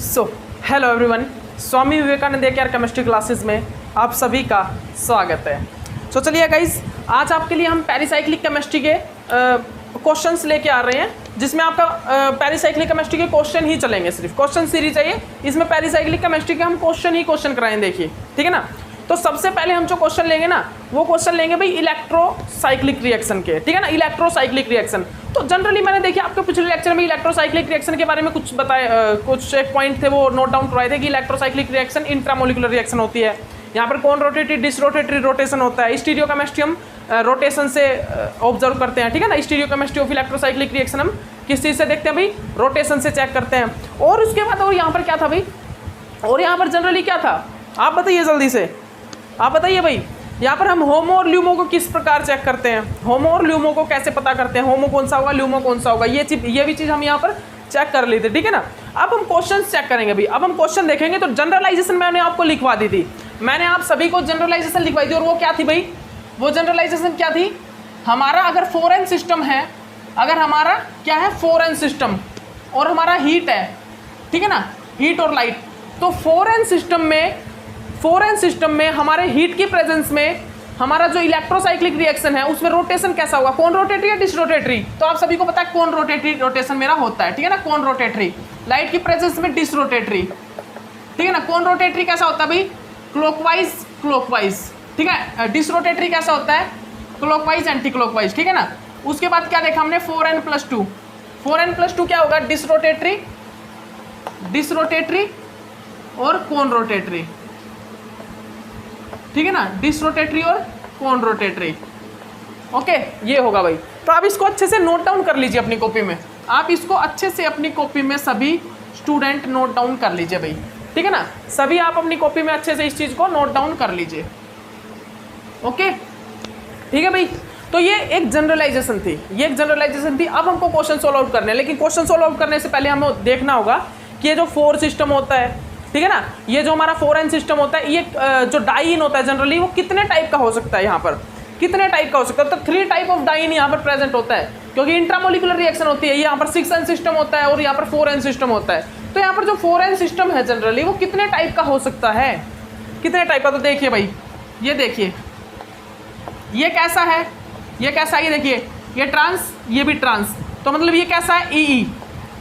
So hello everyone, Swami Vivekananda care chemistry classes में आप सभी का स्वागत है। सो चलिए गाइस, आज आपके लिए हम पेरिसाइक्लिक केमिस्ट्री के क्वेश्चंस लेके आ रहे हैं, जिसमें आपका पेरिसाइक्लिक केमिस्ट्री के क्वेश्चन ही चलेंगे। सिर्फ क्वेश्चन सीरीज है ये, इसमें पेरिसाइक्लिक केमिस्ट्री के हम क्वेश्चन ही क्वेश्चन कराएं। देखिए ठीक है ना। तो सबसे पहले हम जो क्वेश्चन लेंगे ना, वो क्वेश्चन लेंगे भाई इलेक्ट्रोसाइक्लिक रिएक्शन के, ठीक है ना। इलेक्ट्रोसाइक्लिक रिएक्शन तो जनरली मैंने देखिए आपके पिछले लेक्चर में इलेक्ट्रोसाइक्लिक रिएक्शन के बारे में कुछ बताए, कुछ एक पॉइंट थे वो नोट डाउन करवाए थे कि इलेक्ट्रोसाइक्लिक रिएक्शन इंट्रामोलिकुलर रिएक्शन होती है। यहाँ पर कौन रोटेटरी डिसरोटेटरी रोटेशन होता है। स्टीरियोकेमिस्ट्री हम रोटेशन से ऑब्जर्व करते हैं, ठीक है ना। स्टीरियोकेमिस्ट्री ऑफ इलेक्ट्रोसाइक्लिक रिएक्शन हम किस चीज़ से देखते हैं भाई, रोटेशन से चेक करते हैं। और उसके बाद और यहाँ पर क्या था भाई, और यहाँ पर जनरली क्या था आप बताइए, जल्दी से आप बताइए भाई। यहाँ पर हम होमो और ल्यूमो को किस प्रकार चेक करते हैं, होमो और ल्यूमो को कैसे पता करते हैं, होमो कौन सा होगा ल्यूमो कौन सा होगा, ये भी चीज़ हम यहाँ पर चेक कर ली थी, ठीक है ना। अब हम क्वेश्चन चेक करेंगे भाई। अब हम क्वेश्चन देखेंगे तो जनरलाइजेशन मैंने आपको लिखवा दी थी, मैंने आप सभी को जनरलाइजेशन लिखवाई थी। और वो क्या थी भाई, वो जनरलाइजेशन क्या थी, हमारा अगर फॉरेन सिस्टम है, अगर हमारा क्या है फॉरेन सिस्टम और हमारा हीट है, ठीक है ना, हीट और लाइट, तो फॉरेन सिस्टम में हमारे हीट की प्रेजेंस में हमारा जो इलेक्ट्रोसाइक्लिक रिएक्शन है उसमें रोटेशन कैसा होगा, कौन रोटेटरी या डिसरोटेटरी। तो आप सभी को पता है कौन रोटेटरी रोटेशन मेरा होता है, ठीक है ना, कौन रोटेटरी। लाइट की प्रेजेंस में डिसरोटेटरी, ठीक है ना। कौन रोटेटरी कैसा होता है भाई, क्लॉकवाइज, ठीक है। डिसरोटेटरी कैसा होता है, क्लॉकवाइज एंटी क्लॉकवाइज, ठीक है ना। उसके बाद क्या देखा हमने 4n+2, 4n+2 क्या होगा, डिसरोटेटरी और कौन रोटेटरी, ठीक है ना, डिसरोटेटरी और कौन रोटेटरी। ओके, ये होगा भाई। तो आप इसको अच्छे से नोट डाउन कर लीजिए अपनी कॉपी में, आप इसको अच्छे से अपनी कॉपी में सभी स्टूडेंट नोट डाउन कर लीजिए भाई, ठीक है ना। सभी आप अपनी कॉपी में अच्छे से इस चीज़ को नोट डाउन कर लीजिए। ओके ठीक है भाई। तो ये एक जनरलाइजेशन थी, अब हमको क्वेश्चन सोल्व आउट करने हैं। लेकिन क्वेश्चन सोल्व आउट करने से पहले हमें देखना होगा कि ये जो 4 सिस्टम होता है, ठीक है ना, ये जो हमारा 4n सिस्टम होता है, ये जो डाइन होता है जनरली वो कितने टाइप का हो सकता है, यहाँ पर कितने टाइप का हो सकता है। तो 3 टाइप ऑफ डाइन यहाँ पर प्रेजेंट होता है, क्योंकि इंट्रामोलिकुलर रिएक्शन होती है। यहाँ पर 6n सिस्टम होता है और यहाँ पर 4n सिस्टम होता है। तो यहाँ पर जो 4n सिस्टम है जनरली वो कितने टाइप का हो सकता है, कितने टाइप का। तो देखिए भाई, ये देखिए ये कैसा है, ये कैसा है, ये देखिए ये ट्रांस, ये भी ट्रांस, तो मतलब ये कैसा है,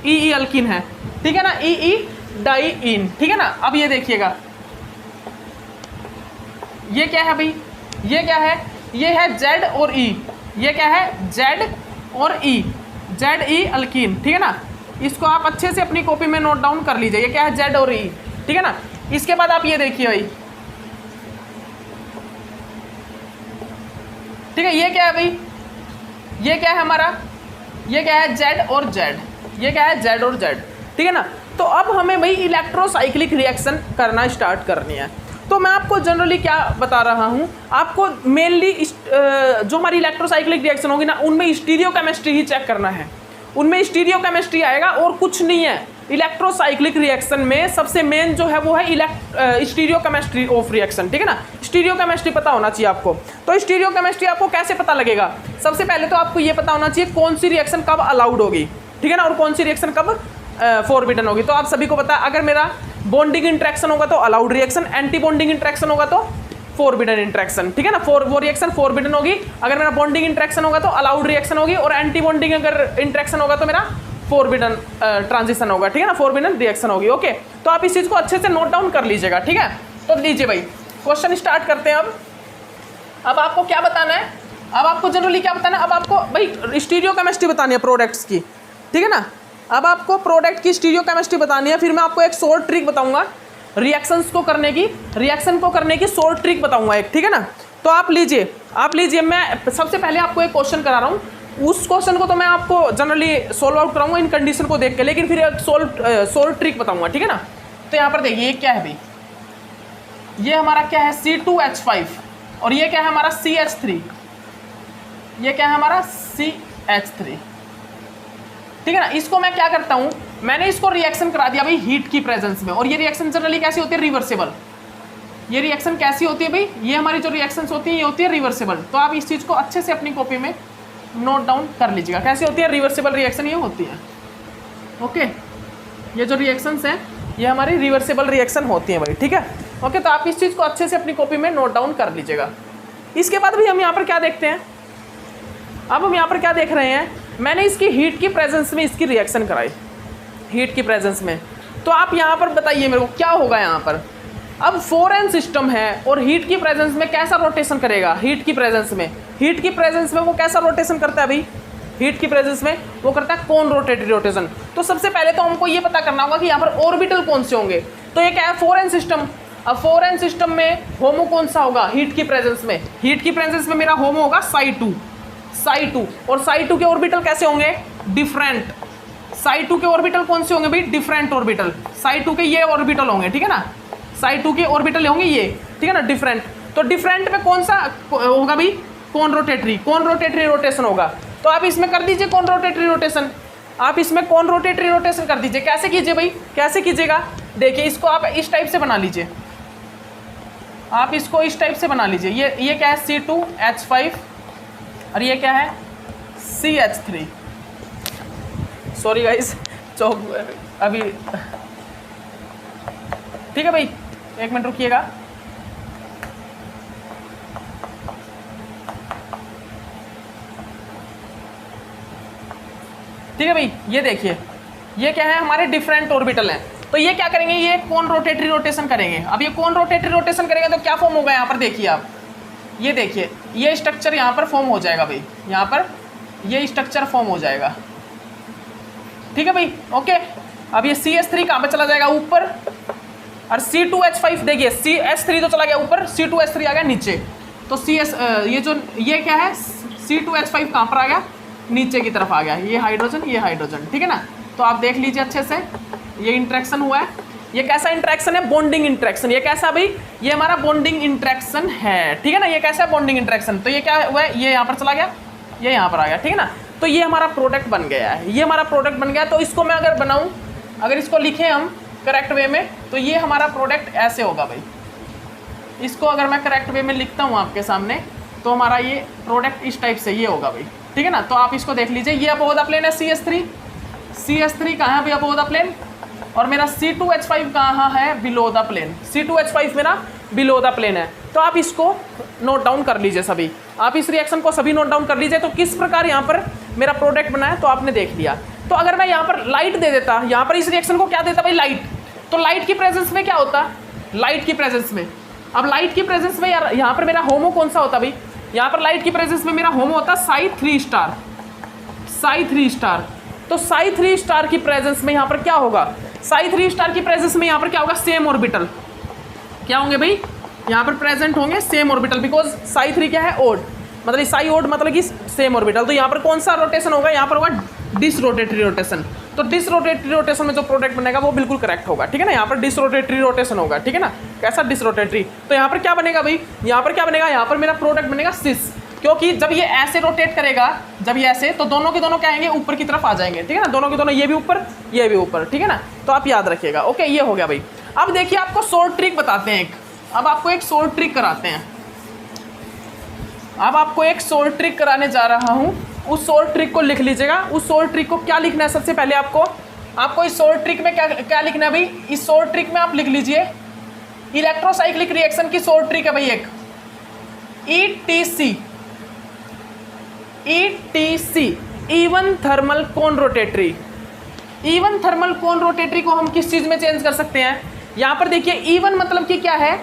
ई अल्कीन है, ठीक है ना, ई डाइइन, ठीक है ना। अब ये देखिएगा ये क्या है भाई, ये क्या है, ये है Z और E, ये क्या है Z और E, ZE अल्कीन, ठीक है ना। इसको आप अच्छे से अपनी कॉपी में नोट डाउन कर लीजिए, ये क्या है Z और E, ठीक है ना। इसके बाद आप ये देखिए भाई, ठीक है, ये क्या है भाई, ये क्या है हमारा, ये क्या है Z और Z, ये क्या है Z और Z, ठीक है ना। तो अब हमें भाई इलेक्ट्रोसाइक्लिक रिएक्शन करना स्टार्ट करनी है। तो मैं आपको जनरली क्या बता रहा हूँ, आपको मेनली जो हमारी इलेक्ट्रोसाइक्लिक रिएक्शन होगी ना, उनमें स्टीरियोकेमिस्ट्री ही चेक करना है, उनमें स्टीरियोकेमिस्ट्री आएगा और कुछ नहीं है। इलेक्ट्रोसाइक्लिक रिएक्शन में सबसे मेन जो है वो है स्टीरियोकेमिस्ट्री ऑफ रिएक्शन, ठीक है ना। स्टीरियोकेमिस्ट्री पता होना चाहिए आपको। तो स्टीरियोकेमिस्ट्री आपको कैसे पता लगेगा, सबसे पहले तो आपको ये पता होना चाहिए कौन सी रिएक्शन कब अलाउड होगी, ठीक है ना, और कौन सी रिएक्शन कब फॉरबिडन होगी। तो आप सभी को पता है, अगर मेरा बॉन्डिंग इंट्रैक्शन होगा तो allowed reaction, anti bonding interaction होगा तो फॉरबिडन इंट्रैक्शन, ठीक है ना। वो रिएक्शन फॉरबिडन होगी। अगर मेरा बॉन्डिंग इंट्रैक्शन होगा तो अलाउड रिएक्शन होगी, और एंटी बॉन्डिंग अगर इंट्रैक्शन होगा तो मेरा फॉरबिडन ट्रांजिशन होगा, ठीक है ना, फॉरबिडन रिएक्शन होगी। ओके, तो आप इस चीज़ को अच्छे से नोट डाउन कर लीजिएगा, ठीक है। तो लीजिए भाई, क्वेश्चन स्टार्ट करते हैं। अब आपको क्या बताना है, अब आपको जनरली क्या बताना है, अब आपको भाई स्टीरियोकेमिस्ट्री बतानी है प्रोडक्ट्स की, ठीक है ना। अब आपको प्रोडक्ट की स्टीरियोकेमिस्ट्री बतानी है, फिर मैं आपको एक शॉर्ट ट्रिक बताऊंगा रिएक्शन को करने की शॉर्ट ट्रिक बताऊंगा एक, ठीक है ना। तो आप लीजिए, मैं सबसे पहले आपको एक क्वेश्चन करा रहा हूँ, उस क्वेश्चन को तो मैं आपको जनरली सोल्व आउट कराऊंगा इन कंडीशन को देख के, लेकिन फिर एक शॉर्ट ट्रिक बताऊंगा, ठीक है ना। तो यहाँ पर देखिए ये क्या है भाई, ये हमारा क्या है C2H5 और ये क्या है हमारा CH3, ये क्या है हमारा CH3, ठीक है ना। इसको मैं क्या करता हूँ, मैंने इसको रिएक्शन करा दिया भाई हीट की प्रेजेंस में, और ये रिएक्शन जनरली कैसी होती है, रिवर्सिबल। ये रिएक्शन कैसी होती है भाई, ये हमारी जो रिएक्शंस होती है ये होती है रिवर्सिबल। तो आप इस चीज़ को अच्छे से अपनी कॉपी में नोट डाउन कर लीजिएगा, कैसी होती है रिवर्सिबल रिएक्शन ये होती है। ओके, ये जो रिएक्शंस हैं ये हमारी रिवर्सिबल रिएक्शन होती है भाई, ठीक है। ओके, तो आप इस चीज़ को अच्छे से अपनी कॉपी में नोट डाउन कर लीजिएगा। इसके बाद भी हम यहाँ पर क्या देखते हैं, अब हम यहाँ पर क्या देख रहे हैं, मैंने इसकी हीट की प्रेजेंस में इसकी रिएक्शन कराई, हीट की प्रेजेंस में। तो आप यहाँ पर बताइए मेरे को क्या होगा यहाँ पर। अब 4n सिस्टम है और हीट की प्रेजेंस में कैसा रोटेशन करेगा, हीट की प्रेजेंस में, हीट की प्रेजेंस में वो कैसा रोटेशन करता है भाई, हीट की प्रेजेंस में वो करता है कौन रोटेटरी रोटेशन। तो सबसे पहले तो हमको ये पता करना होगा कि यहाँ पर ऑर्बिटल कौन से होंगे। तो ये क्या है, 4n सिस्टम। अब 4n सिस्टम में होमो कौन सा होगा, हीट की प्रेजेंस में, हीट की प्रेजेंस में मेरा होमो होगा psi2 और psi2 के ऑर्बिटल कैसे होंगे, डिफरेंट। psi2 के ऑर्बिटल कौन से होंगे भाई, डिफरेंट ऑर्बिटल। psi2 के ये ऑर्बिटल होंगे, ठीक है ना, psi2 के ऑर्बिटल होंगे ये, ठीक है ना, डिफरेंट। तो डिफरेंट में कौन सा होगा भाई, कौन रोटेटरी रोटेशन होगा। तो आप इसमें कर दीजिए कौन रोटेटरी रोटेशन, आप इसमें कौन रोटेटरी रोटेशन कर दीजिए। कैसे कीजिए भाई, कैसे कीजिएगा, देखिए इसको आप इस टाइप से बना लीजिए, आप इसको इस टाइप से बना लीजिए। ये क्या है, C2H5 और ये क्या है, CH3। सॉरी गाइस, चौक अभी, ठीक है भाई, 1 मिनट रुकिएगा। ठीक है भाई, ये देखिए ये क्या है, हमारे डिफरेंट ऑर्बिटल हैं। तो ये क्या करेंगे, ये कौन रोटेटरी रोटेशन करेंगे। अब ये कौन रोटेटरी रोटेशन करेंगे तो क्या फॉर्म होगा यहाँ पर, देखिए आप, ये देखिए ये स्ट्रक्चर यहाँ पर फॉर्म हो जाएगा भाई, यहाँ पर ये स्ट्रक्चर फॉर्म हो जाएगा, ठीक है भाई। ओके, अब ये CH3 कहाँ पर चला जाएगा, ऊपर, और C2H5 देखिए, CH3 तो चला गया ऊपर, C2H3 आ गया नीचे। तो ये क्या है, C2H5 कहाँ पर आ गया, नीचे की तरफ आ गया, ये हाइड्रोजन, ठीक है ना। तो आप देख लीजिए अच्छे से, ये इंट्रैक्शन हुआ है। ये कैसा इंट्रैक्शन है, बॉन्डिंग इंट्रैक्शन। ये कैसा भाई, ये हमारा बॉन्डिंग इंट्रैक्शन है, ठीक है ना। ये कैसा है, बॉन्डिंग इंट्रैक्शन। तो ये क्या हुआ है, ये यहाँ पर चला गया, ये यहाँ पर आ गया, ठीक है ना। तो ये हमारा प्रोडक्ट बन गया है, ये हमारा प्रोडक्ट बन गया। तो इसको मैं अगर बनाऊँ, अगर इसको लिखें हम करेक्ट वे में, तो ये हमारा प्रोडक्ट ऐसे होगा भाई। इसको अगर मैं करेक्ट वे में लिखता हूँ आपके सामने, तो हमारा ये प्रोडक्ट इस टाइप से ये होगा भाई, ठीक है ना। तो आप इसको देख लीजिए, ये अपोदा प्लेन है CH3 कहाँ है भाई, अपोदा प्लेन, और मेरा C2H5 कहाँ है, बिलो द प्लेन। C2H5 मेरा बिलो द प्लेन है। तो आप इसको नोट डाउन कर लीजिए सभी, आप इस रिएक्शन को सभी नोट डाउन कर लीजिए। तो किस प्रकार यहाँ पर मेरा प्रोडक्ट बना है, तो आपने देख लिया। तो अगर मैं यहाँ पर लाइट दे देता, यहाँ पर इस रिएक्शन को क्या देता भाई, लाइट। तो लाइट की प्रेजेंस में क्या होता, लाइट की प्रेजेंस में, अब लाइट की प्रेजेंस में यार यहाँ पर मेरा होमो कौन सा होता भाई, यहाँ पर लाइट की प्रेजेंस में मेरा होमो होता psi3 स्टार। तो psi3 स्टार की प्रेजेंस में यहाँ पर क्या होगा, psi3 स्टार की प्रेजेंस में यहाँ पर क्या होगा, सेम ऑर्बिटल। क्या होंगे भाई, यहाँ पर प्रेजेंट होंगे सेम ऑर्बिटल, बिकॉज psi3 क्या है, ओड, मतलब psi ओड मतलब कि सेम ऑर्बिटल। तो यहाँ पर कौन सा रोटेशन होगा, यहाँ पर होगा डिसरोटेटरी रोटेशन। तो डिसरोटेटरी रोटेशन में जो प्रोडक्ट बनेगा वो बिल्कुल करेक्ट होगा, ठीक है ना। यहाँ पर डिसरोटेटरी रोटेशन होगा, ठीक है ना। कैसा डिसरोटेटरी, तो यहाँ पर क्या बनेगा भाई, यहाँ पर क्या बनेगा, यहाँ पर मेरा प्रोडक्ट बनेगा सिस, क्योंकि जब ये ऐसे रोटेट करेगा, जब ये ऐसे, तो दोनों के दोनों क्या आएंगे, ऊपर की तरफ आ जाएंगे, ठीक है ना। दोनों के दोनों, ये भी ऊपर, ये भी ऊपर, ठीक है ना। तो आप याद रखिएगा। ओके, ये हो गया भाई। अब देखिए आपको शॉर्ट ट्रिक बताते हैं अब आपको एक शॉर्ट ट्रिक कराते हैं। अब आपको एक शॉर्ट ट्रिक कराने जा रहा हूँ, उस शॉर्ट ट्रिक को लिख लीजिएगा। उस शॉर्ट ट्रिक को क्या लिखना है, सबसे पहले आपको इस शॉर्ट ट्रिक में क्या लिखना है भाई, इस शॉर्ट ट्रिक में आप लिख लीजिए इलेक्ट्रोसाइक्लिक रिएक्शन की शॉर्ट ट्रिक है भाई एक, ETC इवन थर्मल कौन रोटेटरी। इवन थर्मल कौन रोटेटरी को हम किस चीज में चेंज कर सकते हैं, यहाँ पर देखिए इवन मतलब कि क्या है,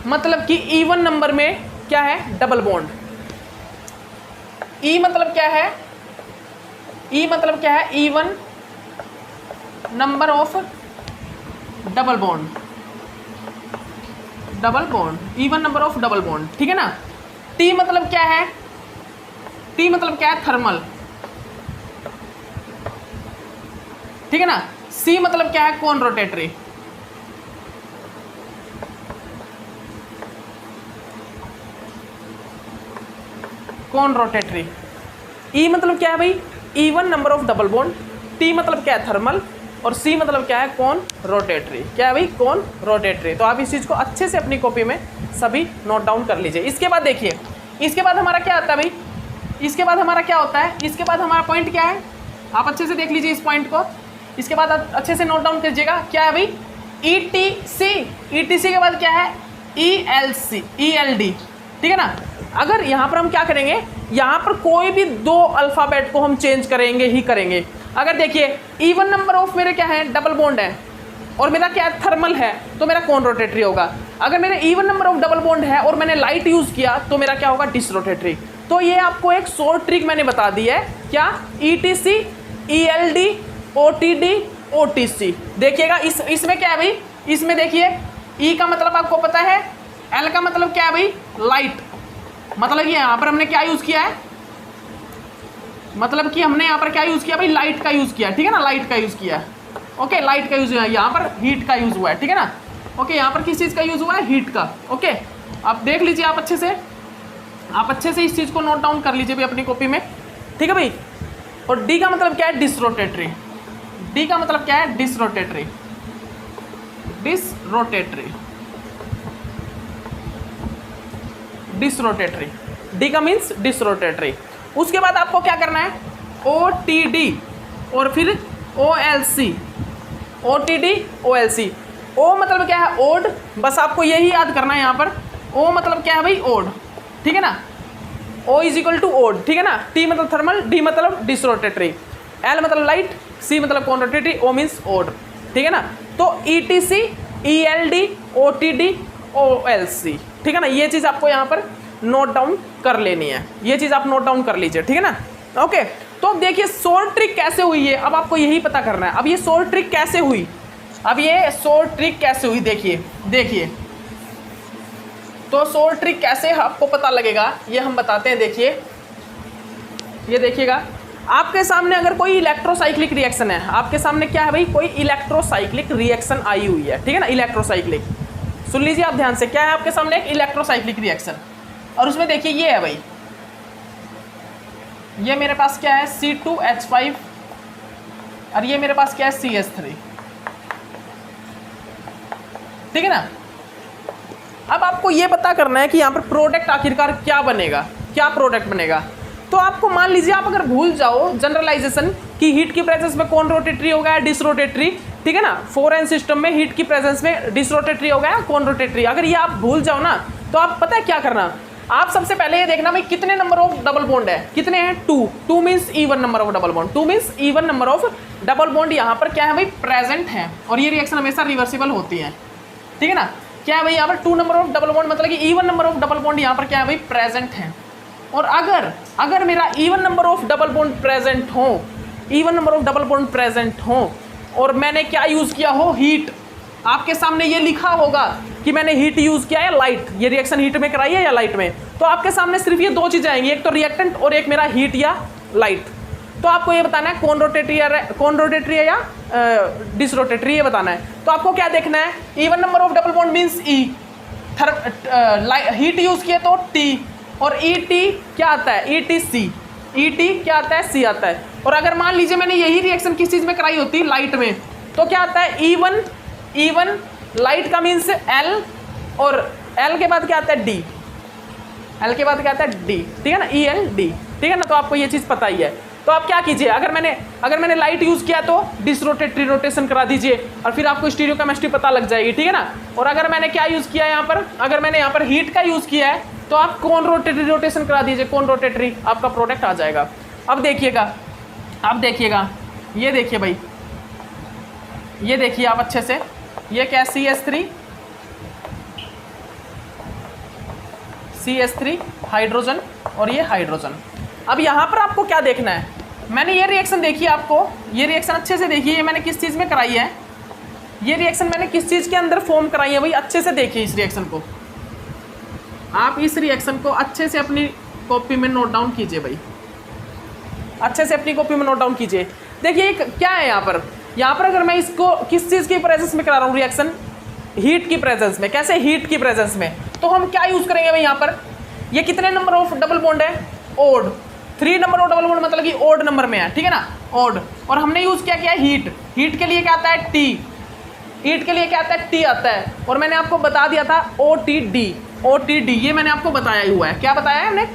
मतलब कि इवन नंबर में क्या है, डबल बॉन्ड। ई मतलब क्या है, ई मतलब क्या है, even number of double bond, even number of double bond, ठीक है ना। टी मतलब क्या है, टी मतलब क्या है, थर्मल, ठीक है ना। सी मतलब क्या है, कौन रोटेटरी, कौन रोटेटरी। ई मतलब क्या है भाई, even number of double bond. T मतलब क्या है, थर्मल, और सी मतलब क्या है, कौन रोटेटरी। क्या है भाई, कौन रोटेटरी। तो आप इस चीज़ को अच्छे से अपनी कॉपी में सभी नोट डाउन कर लीजिए। इसके बाद देखिए, इसके बाद हमारा क्या आता है भाई, इसके बाद हमारा क्या होता है, इसके बाद हमारा पॉइंट क्या है, आप अच्छे से देख लीजिए इस पॉइंट को। इसके बाद अच्छे से नोट डाउन कीजिएगा, क्या है भाई, ETC के बाद क्या है ELD, ठीक है ना। अगर यहाँ पर हम क्या करेंगे, यहाँ पर कोई भी दो अल्फ़ाबेट को हम चेंज करेंगे ही करेंगे। अगर देखिए इवन नंबर ऑफ मेरे क्या है डबल बॉन्ड है और मेरा क्या थर्मल है तो मेरा कौन रोटेटरी होगा। अगर मेरे even number of double bond है और मैंने लाइट यूज़ किया तो मेरा क्या होगा डिसरोटेटरी। तो ये आपको एक शॉर्ट ट्रिक मैंने बता दी है, क्या ETC ELD OTD OTC। देखिएगा इसमें क्या है भाई, इसमें देखिए E का मतलब आपको पता है, L का मतलब क्या है भाई लाइट, मतलब ये यहाँ पर हमने क्या यूज़ किया है, मतलब कि हमने यहाँ पर क्या यूज़ किया भाई लाइट का यूज़ किया, ठीक है ना, लाइट का यूज़ किया। ओके लाइट का यूज़ हुआ है, यहाँ पर हीट का यूज़ हुआ है, ठीक है ना। ओके यहाँ पर किस चीज़ का यूज़ हुआ है, हीट का। ओके आप देख लीजिए, आप अच्छे से इस चीज़ को नोट डाउन कर लीजिए भी अपनी कॉपी में, ठीक है भाई। और डी का मतलब क्या है डिसरोटेटरी, डी का मतलब क्या है डिसरोटेटरी, डिसरोटेटरी, डी का मीन्स डिसरोटेटरी। उसके बाद आपको क्या करना है OTD और फिर OLC, OTD OLC। O मतलब क्या है ओड, बस आपको यही याद करना है यहाँ पर। O मतलब क्या है भाई ओड, ठीक है ना, O is equal to odd, ठीक है ना। T मतलब थर्मल, D मतलब डिसरोटेटरी, L मतलब लाइट, C मतलब कौन रोटेटरी, O मीन्स ओड, ठीक है ना। तो ETC ELD OTD OLC, ठीक है ना। ये चीज़ आपको यहाँ पर नोट डाउन कर लेनी है, ये चीज़ आप नोट डाउन कर लीजिए, ठीक है ना। ओके तो अब देखिए शॉर्ट ट्रिक कैसे हुई है, अब आपको यही पता करना है। अब ये शॉर्ट ट्रिक कैसे हुई, अब ये शॉर्ट ट्रिक कैसे हुई, देखिए तो शॉर्ट ट्रिक कैसे आपको पता लगेगा ये हम बताते हैं। देखिए ये देखिएगा, आपके सामने अगर कोई इलेक्ट्रोसाइक्लिक रिएक्शन है, आपके सामने क्या है भाई कोई इलेक्ट्रोसाइक्लिक रिएक्शन आई हुई है, ठीक है ना। इलेक्ट्रोसाइक्लिक सुन लीजिए आप ध्यान से, क्या है आपके सामने एक इलेक्ट्रोसाइक्लिक रिएक्शन, और उसमें देखिए ये है भाई, ये मेरे पास क्या है C2H5 और ये मेरे पास क्या है CH3, ठीक है ना। अब आपको ये पता करना है कि यहाँ पर प्रोडक्ट आखिरकार क्या बनेगा, क्या प्रोडक्ट बनेगा। तो आपको मान लीजिए आप अगर भूल जाओ जनरलाइजेशन कि हीट की प्रेजेंस में कौन रोटेटरी होगा या डिसरोटेटरी, ठीक है ना। 4n सिस्टम में हीट की प्रेजेंस में डिसरोटेटरी होगा या कौन रोटेटरी, अगर ये आप भूल जाओ ना तो आप पता है क्या करना, आप सबसे पहले ये देखना भाई कितने नंबर ऑफ डबल बॉन्ड है, कितने हैं 2 means even number of double bond, 2 means even number of double bond यहाँ पर क्या है भाई प्रेजेंट है, और ये रिएक्शन हमेशा रिवर्सिबल होती है, ठीक है ना। क्या है भाई यहाँ पर 2 नंबर ऑफ डबल बॉन्ड मतलब कि even number of double bond यहाँ पर क्या है भाई प्रेजेंट है। और अगर मेरा even number of double bond present हो, even number of double bond present हो और मैंने क्या यूज़ किया हो हीट, आपके सामने ये लिखा होगा कि मैंने हीट यूज़ किया है लाइट, ये रिएक्शन हीट में कराई है या लाइट में, तो आपके सामने सिर्फ ये दो चीज़ें आएंगी, एक तो रिएक्टेंट और एक मेरा हीट या लाइट। तो आपको ये बताना है कौन रोटेटरी है या डिसरोटेटरी, ये बताना है। तो आपको क्या देखना है, even number of double bond means E, heat use किया तो T, और ET क्या आता है ETC, ET क्या आता है C आता है। और अगर मान लीजिए मैंने यही रिएक्शन किस चीज़ में कराई होती लाइट में, तो क्या आता है इवन लाइट का मीन्स L, और L के बाद क्या आता है D, L के बाद क्या आता है D, ठीक है ना, ELD, ठीक है ना। तो आपको ये चीज़ पता ही है। तो आप क्या कीजिए, अगर मैंने लाइट यूज़ किया तो डिसरोटेटरी रोटेशन करा दीजिए और फिर आपको स्टीरियोकेमिस्ट्री पता लग जाएगी, ठीक है ना। और अगर मैंने क्या यूज़ किया यहाँ पर, अगर मैंने यहाँ पर हीट का यूज़ किया है तो आप कौन रोटेटरी रोटेशन करा दीजिए, कौन रोटेटरी आपका प्रोडक्ट आ जाएगा। अब देखिएगा, ये देखिए भाई, ये देखिए आप अच्छे से, ये क्या CH3 हाइड्रोजन और ये हाइड्रोजन। अब यहाँ पर आपको क्या देखना है, मैंने ये रिएक्शन देखी, आपको ये रिएक्शन अच्छे से देखिए, ये मैंने किस चीज़ में कराई है, ये रिएक्शन मैंने किस चीज़ के अंदर फॉर्म कराई है भाई, अच्छे से देखिए इस रिएक्शन को, आप इस रिएक्शन को अच्छे से अपनी कॉपी में नोट डाउन कीजिए भाई, अच्छे से अपनी कॉपी में नोट डाउन कीजिए। देखिए क्या है यहाँ पर अगर मैं इसको किस चीज़ की प्रेजेंस में करा रहा हूँ रिएक्शन, हीट की प्रेजेंस में। कैसे हीट की प्रेजेंस में, तो हम क्या यूज़ करेंगे भाई यहाँ पर, ये कितने नंबर ऑफ डबल बॉन्ड है odd, 3 number of double bond मतलब कि ओड नंबर में है, ठीक है ना, ओड। और हमने यूज़ किया हीट के लिए क्या आता है T, हीट के लिए क्या आता है T आता है। और मैंने आपको बता दिया था OTD, ये मैंने आपको बताया ही हुआ है, क्या बताया है हमने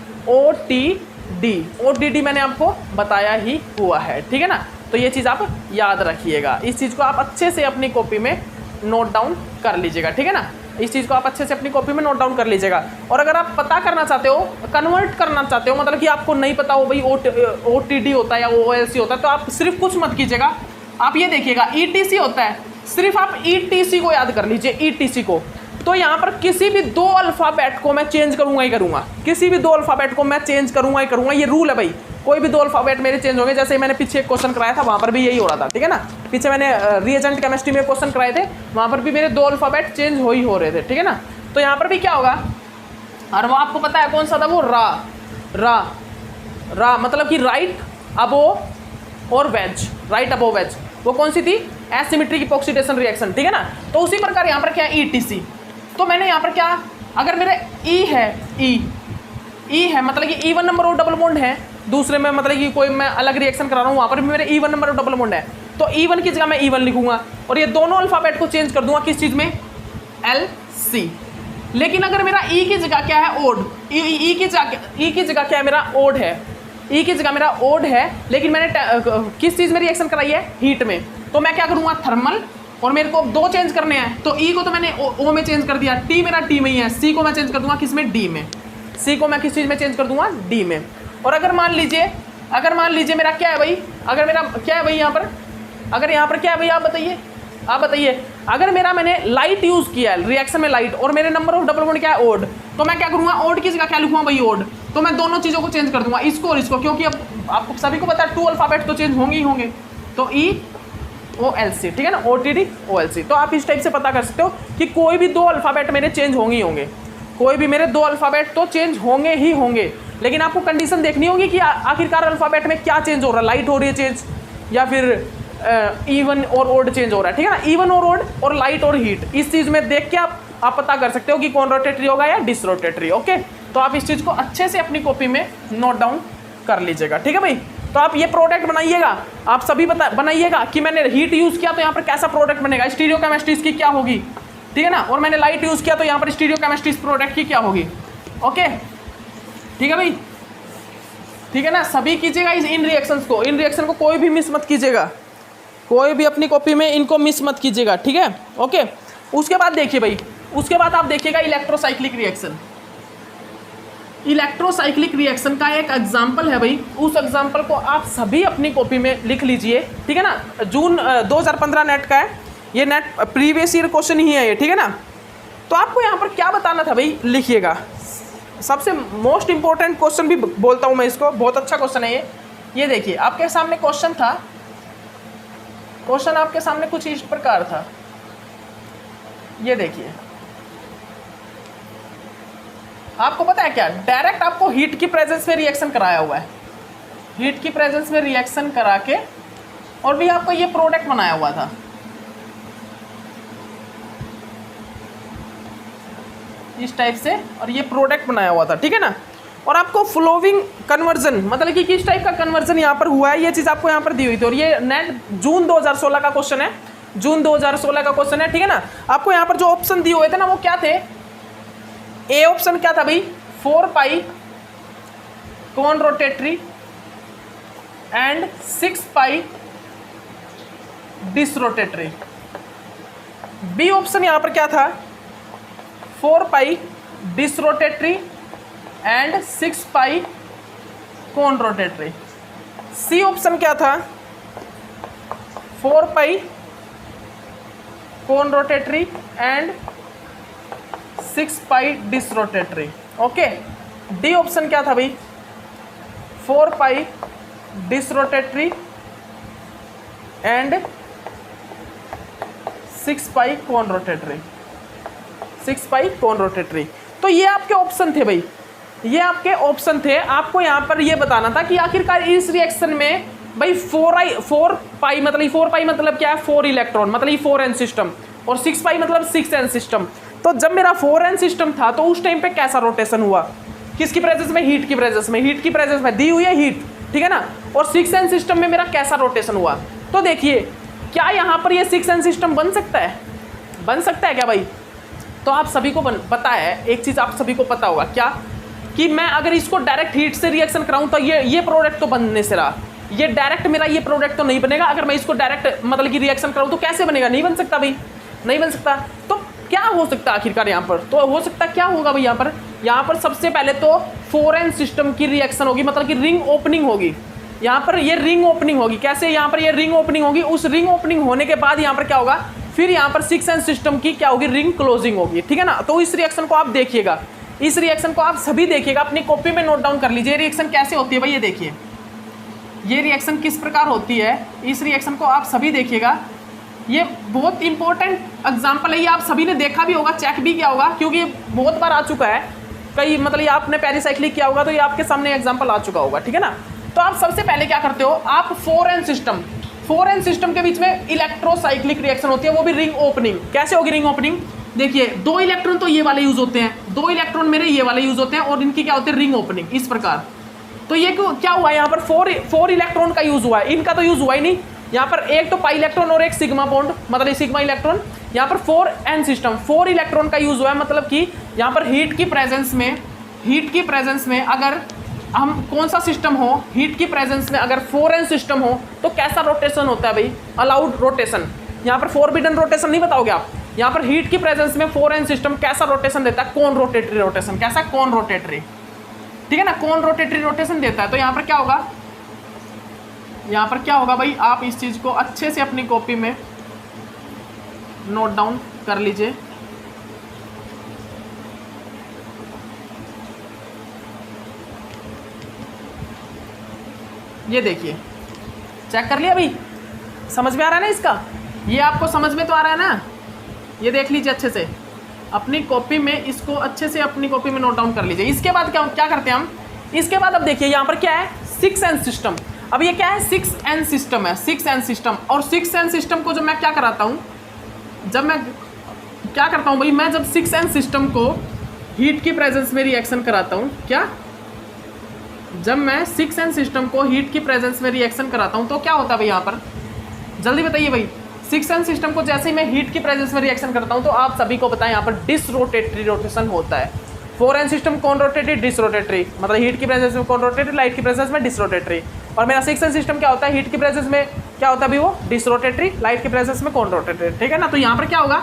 OTD मैंने आपको बताया ही हुआ है, ठीक है ना। तो ये चीज़ आप याद रखिएगा, इस चीज़ को आप अच्छे से अपनी कॉपी में नोट डाउन कर लीजिएगा, ठीक है ना। इस चीज़ को आप अच्छे से अपनी कॉपी में नोट डाउन कर लीजिएगा। और अगर आप पता करना चाहते हो, कन्वर्ट करना चाहते हो, मतलब कि आपको नहीं पता हो भाई OTD होता है या OLC होता है, तो आप सिर्फ कुछ मत कीजिएगा, आप ये देखिएगा ETC होता है, सिर्फ आप ETC को याद कर लीजिए, ETC को। तो यहाँ पर किसी भी 2 अल्फ़ाबेट को मैं चेंज करूँगा ही करूँगा, किसी भी 2 अल्फ़ाबेट को मैं चेंज करूँगा ही करूँगा, ये रूल है भाई। कोई भी 2 अल्फ़ाबेट मेरे चेंज होंगे, जैसे मैंने पीछे एक क्वेश्चन कराया था, वहाँ पर भी यही हो रहा था, ठीक है ना। पीछे मैंने रिएजेंट केमिस्ट्री में क्वेश्चन कराए थे, वहाँ पर भी मेरे 2 अल्फ़ाबेट चेंज हो ही हो रहे थे, ठीक है ना। तो यहाँ पर भी क्या होगा, और वो आपको पता है कौन सा था, वो रा मतलब कि राइट अबो और वेज, राइट अबो वेज, वो कौन सी थी, एसिमेट्रिक ऑक्सीडेशन रिएक्शन, ठीक है ना। तो उसी प्रकार यहाँ पर क्या है, ETC। तो मैंने यहाँ पर क्या, अगर मेरे E है मतलब कि E1 नंबर और डबल बॉन्ड है, दूसरे में मतलब कि कोई मैं अलग रिएक्शन करा रहा हूँ, वहाँ पर भी मेरे E1 नंबर और डबल बॉन्ड है, तो E1 की जगह मैं E1 लिखूंगा और ये दोनों अल्फ़ाबेट को चेंज कर दूंगा किस चीज़ में, LC। लेकिन अगर मेरा E की जगह क्या है, ओड, E की जगह क्या है, मेरा ओड है, E की जगह मेरा ओड है, लेकिन मैंने किस चीज़ में रिएक्शन कराई है, हीट में। तो मैं क्या करूँगा, थर्मल, और मेरे को 2 चेंज करने हैं, तो E को तो मैंने O में चेंज कर दिया, T मेरा T में ही है, C को मैं चेंज कर दूंगा किस में, D में, C को मैं किस चीज़ में चेंज कर दूंगा, D में। और अगर मान लीजिए मेरा क्या है भाई, अगर मेरा क्या है भाई यहाँ पर, अगर यहाँ पर क्या है भाई, आप बताइए, अगर मेरा मैंने लाइट यूज़ किया है रिएक्शन में, लाइट, और मेरे नंबर ऑफ डबल बॉन्ड क्या है, ओड, तो मैं क्या करूँगा, ओड की जगह क्या लिखूँगा भाई, ओड। तो मैं दोनों चीज़ों को चेंज कर दूंगा, इसको और इसको, क्योंकि अब आपको सभी को पता है 2 अल्फ़ाबेट तो चेंज होंगे ही होंगे। तो EOLC, ठीक है ना, OTD OLC। तो आप इस टाइप से पता कर सकते हो कि कोई भी 2 अल्फ़ाबेट मेरे चेंज होंगे ही होंगे, कोई भी मेरे 2 अल्फ़ाबेट तो चेंज होंगे ही होंगे, लेकिन आपको कंडीशन देखनी होगी कि आखिरकार अल्फ़ाबेट में क्या चेंज हो रहा है, लाइट हो रही है चेंज, या फिर E1 और ओड चेंज हो रहा है, ठीक है ना। E1 और ओड और लाइट और हीट, इस चीज़ में देख के आप पता कर सकते हो कि कौन रोटेटरी होगा या डिसरोटेटरी। ओके, तो आप इस चीज़ को अच्छे से अपनी कॉपी में नोट डाउन कर लीजिएगा, ठीक है भाई। तो आप ये प्रोडक्ट बनाइएगा, आप सभी बनाइएगा कि मैंने हीट यूज़ किया तो यहाँ पर कैसा प्रोडक्ट बनेगा, स्टीरियो केमिस्ट्री इसकी क्या होगी, ठीक है ना। और मैंने लाइट यूज़ किया तो यहाँ पर स्टीरियो केमिस्ट्री इस प्रोडक्ट की क्या होगी। ओके, ठीक है भाई, ठीक है ना। सभी कीजिएगा इन रिएक्शन को कोई भी मिस मत कीजिएगा, कोई भी अपनी कॉपी में इनको मिस मत कीजिएगा, ठीक है। ओके, उसके बाद देखिए भाई, उसके बाद आप देखिएगा इलेक्ट्रोसाइक्लिक रिएक्शन। इलेक्ट्रोसाइक्लिक रिएक्शन का एक एग्जाम्पल है भाई, उस एग्जाम्पल को आप सभी अपनी कॉपी में लिख लीजिए, ठीक है ना। जून 2015 नेट का है ये, नेट प्रीवियस ईयर क्वेश्चन ही है ये, ठीक है ना। तो आपको यहाँ पर क्या बताना था भाई, लिखिएगा। सबसे मोस्ट इंपॉर्टेंट क्वेश्चन भी बोलता हूँ मैं इसको, बहुत अच्छा क्वेश्चन है ये देखिए आपके सामने क्वेश्चन था, क्वेश्चन आपके सामने कुछ इस प्रकार था, ये देखिए। आपको पता है क्या, डायरेक्ट आपको हीट की प्रेजेंस में रिएक्शन कराया हुआ है, हीट की प्रेजेंस में रिएक्शन करा के, और भी आपको ये प्रोडक्ट बनाया हुआ था, इस टाइप से, और ये प्रोडक्ट बनाया हुआ था, ठीक है ना। और आपको फ्लोविंग कन्वर्जन, मतलब कि किस टाइप का कन्वर्जन यहाँ पर हुआ है, ये चीज़ आपको यहाँ पर दी हुई थी। और ये नेट जून 2016 का क्वेश्चन है, जून 2016 का क्वेश्चन है, ठीक है ना। आपको यहाँ पर जो ऑप्शन दिए हुए थे ना, वो क्या थे, ए ऑप्शन क्या था भाई, 4 pi conrotatory and 6 pi disrotatory. B option यहाँ पर क्या था, 4 pi disrotatory and 6 pi conrotatory. C option क्या था, 4 pi conrotatory and 6 pi disrotatory. Okay, D option क्या था भाई, 4 pi disrotatory and 6 pi conrotatory, 6 pi conrotatory. तो ये आपके ऑप्शन थे भाई, ये आपके ऑप्शन थे। आपको यहाँ पर ये बताना था कि आखिरकार इस रिएक्शन में भाई 4 पाई मतलब क्या है, 4 इलेक्ट्रॉन, मतलब 4n सिस्टम, और 6 पाई मतलब 6n सिस्टम। तो जब मेरा 4n सिस्टम था तो उस टाइम पे कैसा रोटेशन हुआ, किसकी प्रेजेंस में, हीट की प्रेजेंस में, हीट की प्रेजेंस में दी हुई है हीट, ठीक है ना। और 6n सिस्टम में मेरा कैसा रोटेशन हुआ। तो देखिए क्या यहाँ पर ये 6n सिस्टम बन सकता है, बन सकता है क्या भाई। तो आप सभी को पता है, एक चीज़ आप सभी को पता होगा क्या, कि मैं अगर इसको डायरेक्ट हीट से रिएक्शन कराऊं तो ये प्रोडक्ट तो बनने से रहा, ये डायरेक्ट मेरा ये प्रोडक्ट तो नहीं बनेगा। अगर मैं इसको डायरेक्ट मतलब कि रिएक्शन कराऊं तो कैसे बनेगा, नहीं बन सकता भाई। नहीं बन सकता। तो क्या हो सकता है आखिरकार यहाँ पर, तो हो सकता क्या होगा भाई यहाँ पर सबसे पहले तो फोरेन सिस्टम की रिएक्शन होगी, मतलब कि रिंग ओपनिंग होगी। यहाँ पर ये रिंग ओपनिंग होगी, कैसे, यहाँ पर ये रिंग ओपनिंग होगी। उस रिंग ओपनिंग होने के बाद यहाँ पर क्या होगा, फिर यहाँ पर 6 एन सिस्टम की क्या होगी, रिंग क्लोजिंग होगी, ठीक है ना। तो इस रिएक्शन को आप देखिएगा, इस रिएक्शन को आप सभी देखिएगा, अपनी कॉपी में नोट डाउन कर लीजिए। रिएक्शन कैसे होती है भाई, ये देखिए, ये रिएक्शन किस प्रकार होती है, इस रिएक्शन को आप सभी देखिएगा। ये बहुत इंपॉर्टेंट एग्जाम्पल है, ये आप सभी ने देखा भी होगा, चेक भी किया होगा, क्योंकि ये बहुत बार आ चुका है कई, मतलब ये आपने पेरिसाइक्लिक किया होगा तो ये आपके सामने एग्जाम्पल आ चुका होगा, ठीक है ना। तो आप सबसे पहले क्या करते हो, आप 4 एन सिस्टम के बीच में इलेक्ट्रोसाइक्लिक रिएक्शन होती है, वो भी रिंग ओपनिंग। कैसे होगी रिंग ओपनिंग, देखिए 2 इलेक्ट्रॉन तो ये वाले यूज होते हैं, 2 इलेक्ट्रॉन मेरे ये वाले यूज होते हैं, और इनकी क्या होती है, रिंग ओपनिंग, इस प्रकार। तो ये क्या हुआ, यहाँ पर 4 इलेक्ट्रॉन का यूज हुआ है, इनका तो यूज हुआ ही नहीं। यहाँ पर एक तो पाई इलेक्ट्रॉन और एक सिग्मा बॉन्ड, मतलब सिग्मा इलेक्ट्रॉन। यहाँ पर 4 एन सिस्टम, 4 इलेक्ट्रॉन का यूज हुआ है, मतलब कि यहाँ पर हीट की प्रेजेंस में अगर हम कौन सा सिस्टम हो, हीट की प्रेजेंस में अगर 4 एन सिस्टम हो तो कैसा रोटेशन होता है भाई, अलाउड रोटेशन। यहाँ पर फॉरबिडन रोटेशन नहीं बताओगे आप, यहाँ पर हीट की प्रेजेंस में 4 एन सिस्टम कैसा रोटेशन देता है, कौन रोटेटरी रोटेशन। कैसा, कौन रोटेटरी, ठीक है ना, कौन रोटेटरी रोटेशन देता है। तो यहाँ पर क्या होगा, यहाँ पर क्या होगा भाई, आप इस चीज को अच्छे से अपनी कॉपी में नोट डाउन कर लीजिए। ये देखिए, चेक कर लिया भाई, समझ में आ रहा है ना इसका, ये आपको समझ में तो आ रहा है ना। ये देख लीजिए अच्छे से अपनी कॉपी में, इसको अच्छे से अपनी कॉपी में नोट डाउन कर लीजिए। इसके बाद क्या करते हैं हम, इसके बाद अब देखिए यहाँ पर क्या है, 6 एन सिस्टम। अब ये क्या है, 6 एन सिस्टम है, 6 एन सिस्टम। और 6 एन सिस्टम को जब मैं क्या कराता हूँ, जब मैं क्या करता हूँ भाई, मैं जब 6 एन सिस्टम को हीट की प्रेजेंस में रिएक्शन कराता हूँ, क्या, जब मैं 6 एन सिस्टम को हीट की प्रेजेंस में रिएक्शन कराता हूँ तो क्या होता है भाई, यहाँ पर जल्दी बताइए भाई। 6 एन सिस्टम को जैसे ही मैं हीट की प्रेजेंस में रिएक्शन करता हूँ तो आप सभी को पता है यहाँ पर डिसरोटेटरी रोटेशन होता है। 4 एन सिस्टम कौन रोटेटरी, डिसरोटेटरी, मतलब हीट की प्रेजेंस में कौन रोटेटरी, लाइट की प्रेजेंस में डिसरोटेटरी। और मेरा 6 एन सिस्टम क्या होता है, हीट की प्रेजेंस में क्या होता है भाई, वो डिसरोटेटरी, लाइट की प्रेजेंस में कौन रोटेटरी, ठीक है ना। तो यहाँ पर क्या होगा,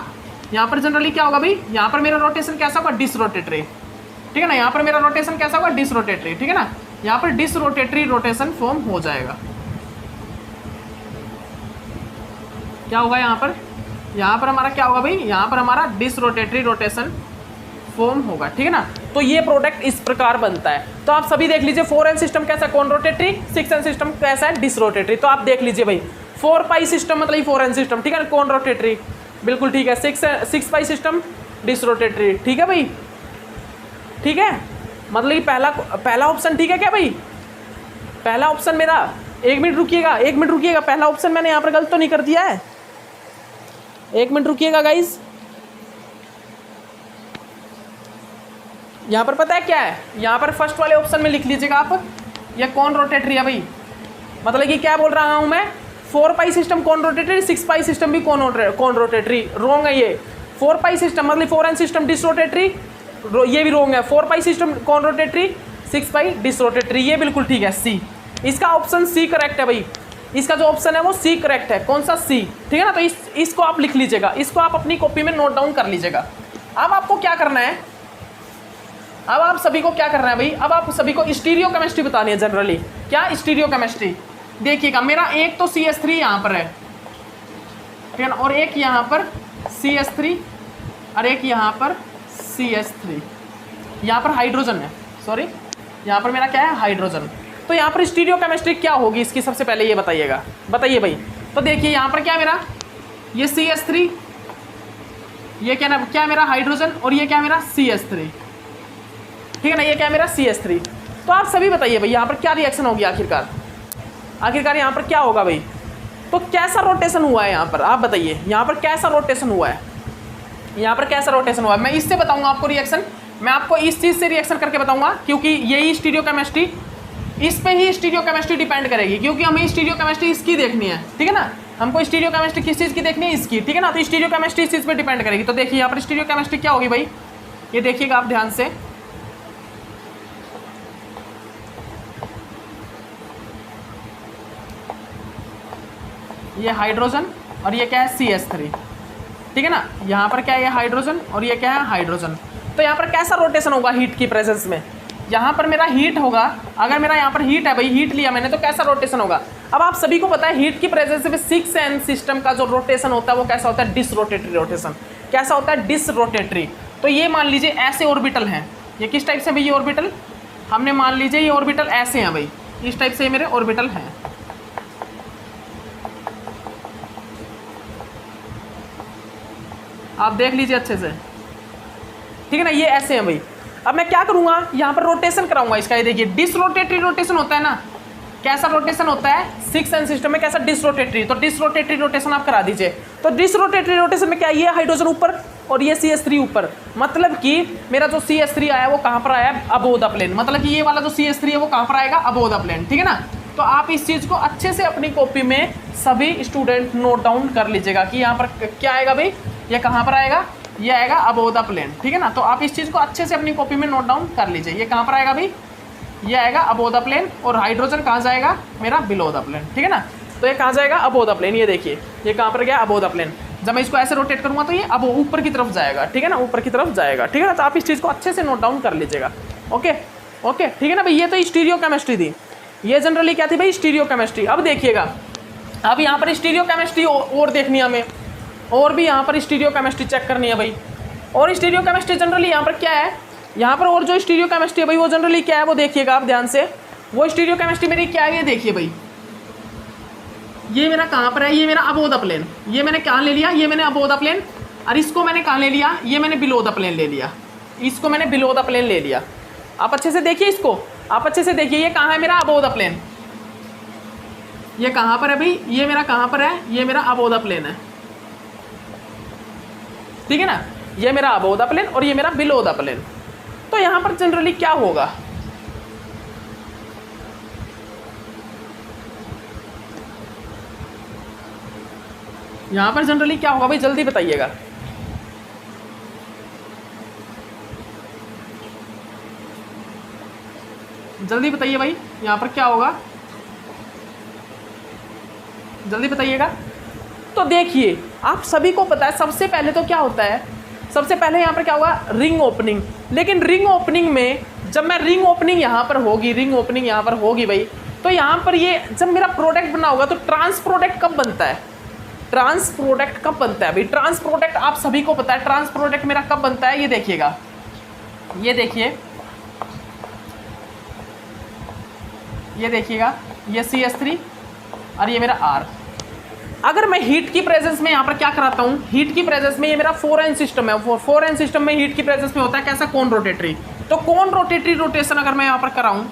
यहाँ पर जनरली क्या होगा भाई, यहाँ पर मेरा रोटेशन कैसा होगा, डिसरोटेटरी, ठीक है ना। यहाँ पर मेरा रोटेशन कैसा होगा, डिसरोटेटरी, ठीक है ना। यहाँ पर डिसरोटेटरी रोटेशन फॉर्म हो जाएगा। क्या होगा यहाँ पर हमारा क्या होगा भाई, यहाँ पर हमारा डिसरोटेटरी रोटेशन फॉर्म होगा, ठीक है ना। तो ये प्रोडक्ट इस प्रकार बनता है। तो आप सभी देख लीजिए 4 एन सिस्टम कैसा, कौन रोटेटरी, 6 एन सिस्टम कैसा है, डिसरोटेटरी। तो आप देख लीजिए भाई 4 पाई सिस्टम मतलब 4 एन सिस्टम, ठीक है ना, कौन रोटेटरी, बिल्कुल ठीक है। 6 पाई सिस्टम डिसरोटेटरी, ठीक है भाई, ठीक है। मतलब ये पहला ऑप्शन ठीक है क्या भाई, पहला ऑप्शन मेरा, एक मिनट रुकिएगा, पहला ऑप्शन मैंने यहाँ पर गलत तो नहीं कर दिया है, एक मिनट रुकिएगा गाइस। यहाँ पर पता है क्या है, यहाँ पर फर्स्ट वाले ऑप्शन में लिख लीजिएगा आप, ये कौन रोटेटरी है भाई, मतलब कि क्या बोल रहा हूँ मैं, 4 पाई सिस्टम कौन रोटेटरी, 6 पाई सिस्टम भी कौन रोटेटरी, रॉन्ग है ये। 4 पाई सिस्टम मतलब 4 एन सिस्टम डिसरोटेटरी, ये भी रॉन्ग है। 4 पाई सिस्टम कौन रोटेटरी, 6 पाई डिसरोटेटरी, ये बिल्कुल ठीक है, सी। इसका ऑप्शन सी करेक्ट है भाई, इसका जो ऑप्शन है वो सी करेक्ट है, कौन सा, सी, ठीक है ना। तो इसको आप लिख लीजिएगा, इसको आप अपनी कॉपी में नोट डाउन कर लीजिएगा। अब आपको क्या करना है, अब आप सभी को क्या करना है भाई, अब आप सभी को स्टीरियो केमिस्ट्री बतानी है जनरली। क्या स्टीरियो केमिस्ट्री, देखिएगा मेरा एक तो CH3 यहाँ पर है, ठीक है ना, और एक यहाँ पर CH3 और एक यहाँ पर CH3, यहाँ पर हाइड्रोजन है, सॉरी यहाँ पर मेरा क्या है, हाइड्रोजन। तो यहाँ पर स्टीरियो केमिस्ट्री क्या होगी इसकी, सबसे पहले ये बताइएगा, बताइए भाई। तो देखिए यहाँ पर क्या है मेरा, ये CH3, ये क्या मेरा हाइड्रोजन, और ये क्या मेरा CH3, ठीक है ना, ये क्या मेरा CH3। तो आप सभी बताइए भाई यहाँ पर क्या रिएक्शन होगी आखिरकार यहाँ पर क्या होगा भाई। तो कैसा रोटेशन हुआ है यहाँ पर, आप बताइए यहाँ पर कैसा रोटेशन हुआ है, यहाँ पर कैसा रोटेशन हुआ है। मैं इससे बताऊंगा आपको रिएक्शन, मैं आपको इस चीज़ से रिएक्शन करके बताऊंगा, क्योंकि यही स्टीरियो केमिस्ट्री, इस पे ही स्टीरियो केमिस्ट्री डिपेंड करेगी, क्योंकि हमें स्टीरियो केमिस्ट्री इसकी देखनी है, ठीक है ना। हमको स्टीरियो केमिस्ट्री किस चीज़ की देखनी है, इसकी, ठीक है ना। तो स्टीरियो केमिस्ट्री इस चीज़ पे डिपेंड करेगी। तो देखिए यहाँ पर स्टीरियो केमिस्ट्री क्या होगी भाई, ये देखिएगा आप ध्यान से, ये हाइड्रोजन और ये क्या है CH3, ठीक है ना। यहाँ पर क्या है, हाइड्रोजन और ये क्या है, हाइड्रोजन। तो यहाँ पर कैसा रोटेशन होगा हीट की प्रेजेंस में, यहाँ पर मेरा हीट होगा, अगर मेरा यहाँ पर हीट है भाई, हीट लिया मैंने, तो कैसा रोटेशन होगा। अब आप सभी को पता है हीट की प्रेजेंस में 6n सिस्टम का जो रोटेशन होता है वो कैसा होता है, डिसरोटेटरी रोटेशन। कैसा होता है, डिसरोटेटरी। तो ये मान लीजिए ऐसे ऑर्बिटल हैं, ये किस टाइप से भाई, ये ऑर्बिटल हमने मान लीजिए ये ऑर्बिटल ऐसे हैं भाई, इस टाइप से ये मेरे ऑर्बिटल हैं। आप देख लीजिए अच्छे से, ठीक है ना, ये ऐसे हैं भाई। अब मैं क्या करूंगा, यहाँ पर रोटेशन कराऊंगा इसका। ये देखिए डिसरोटेटरी रोटेशन होता है ना, कैसा रोटेशन होता है 6n सिस्टम में, कैसा, डिसरोटेटरी। तो डिसरोटेटरी रोटेशन आप करा दीजिए। तो डिसरोटेटरी रोटेशन में क्या, ये हाइड्रोजन ऊपर और ये CH3 ऊपर, मतलब कि मेरा जो CH3 आया वो कहाँ पर आया, अबोव द प्लेन। मतलब कि ये वाला जो CH3 है वो कहाँ पर आएगा, अबोव द प्लेन, ठीक है ना। तो आप इस चीज़ को अच्छे से अपनी कॉपी में सभी स्टूडेंट नोट डाउन कर लीजिएगा कि यहाँ पर क्या आएगा भाई, ये कहाँ पर आएगा, ये आएगा अबोव द प्लेन, ठीक है ना। तो आप इस चीज़ को अच्छे से अपनी कॉपी में नोट डाउन कर लीजिए, ये कहाँ पर आएगा भाई, ये आएगा अबोव द प्लेन। और हाइड्रोजन कहाँ जाएगा, मेरा बिलो द प्लेन, ठीक है ना। तो ये कहाँ जाएगा, अबोव द प्लेन। ये देखिए ये कहाँ पर गया, अबोव द प्लेन। जब मैं इसको ऐसे रोटेट करूँगा तो ये अब ऊपर की तरफ जाएगा, ठीक है ना, ऊपर की तरफ जाएगा, ठीक है ना। तो आप इस चीज़ को अच्छे से नोट डाउन कर लीजिएगा। ओके ओके, ठीक है ना भाई। ये तो स्टीरियो केमिस्ट्री थी, ये जनरली क्या थी भाई, स्टीरियो केमिस्ट्री। अब देखिएगा, अब यहाँ पर स्टीरियो केमिस्ट्री और देखनी है हमें, और भी यहाँ पर स्टीरियो केमिस्ट्री चेक करनी है भाई। और स्टीरियो केमिस्ट्री जनरली यहाँ पर क्या है, यहाँ पर और जो स्टीरियो केमिस्ट्री है भाई वो जनरली क्या है, वो देखिएगा आप ध्यान से। वो स्टीरियो केमिस्ट्री मेरी क्या है, ये देखिए भाई, ये मेरा कहाँ पर है, ये मेरा अबोव द प्लेन। ये मैंने कहाँ ले लिया, ये मैंने अबोव द प्लेन। और इसको मैंने कहाँ ले लिया, ये मैंने बिलो द प्लेन ले लिया, इसको मैंने बिलो द प्लेन ले लिया। आप अच्छे से देखिए इसको, आप अच्छे से देखिए, ये कहाँ है मेरा, अबोव द प्लेन। ये कहाँ पर है भाई, ये मेरा कहाँ पर है, ये मेरा अबोव द प्लेन है, ठीक है ना। ये मेरा अबोव द प्लेन और ये मेरा बिलो द प्लेन। तो यहाँ पर जनरली क्या होगा, यहाँ पर जनरली क्या होगा भाई, जल्दी बताइएगा। जल्दी बताइए भाई, यहाँ पर क्या होगा, जल्दी बताइएगा। तो देखिए आप सभी को पता है सबसे पहले तो क्या होता है, सबसे पहले यहाँ पर क्या होगा, रिंग ओपनिंग। लेकिन रिंग ओपनिंग में जब मैं रिंग ओपनिंग यहाँ पर होगी, रिंग ओपनिंग यहाँ पर होगी भाई, तो यहाँ पर ये जब मेरा प्रोडक्ट बना होगा तो ट्रांस प्रोडक्ट कब बनता है, ट्रांस प्रोडक्ट कब बनता है भाई। ट्रांस प्रोडक्ट आप सभी को पता है, ट्रांस प्रोडक्ट मेरा कब बनता है, ये देखिएगा, ये देखिए, ये देखिएगा, ये CH3 और ये मेरा R। अगर मैं हीट की प्रेजेंस में यहाँ पर क्या कराता हूँ, हीट की प्रेजेंस में ये मेरा 4n सिस्टम है, 4n सिस्टम में हीट की प्रेजेंस में होता है कैसा, कौन रोटेटरी। तो कौन रोटेटरी रोटेशन अगर मैं यहाँ पर कराऊँ,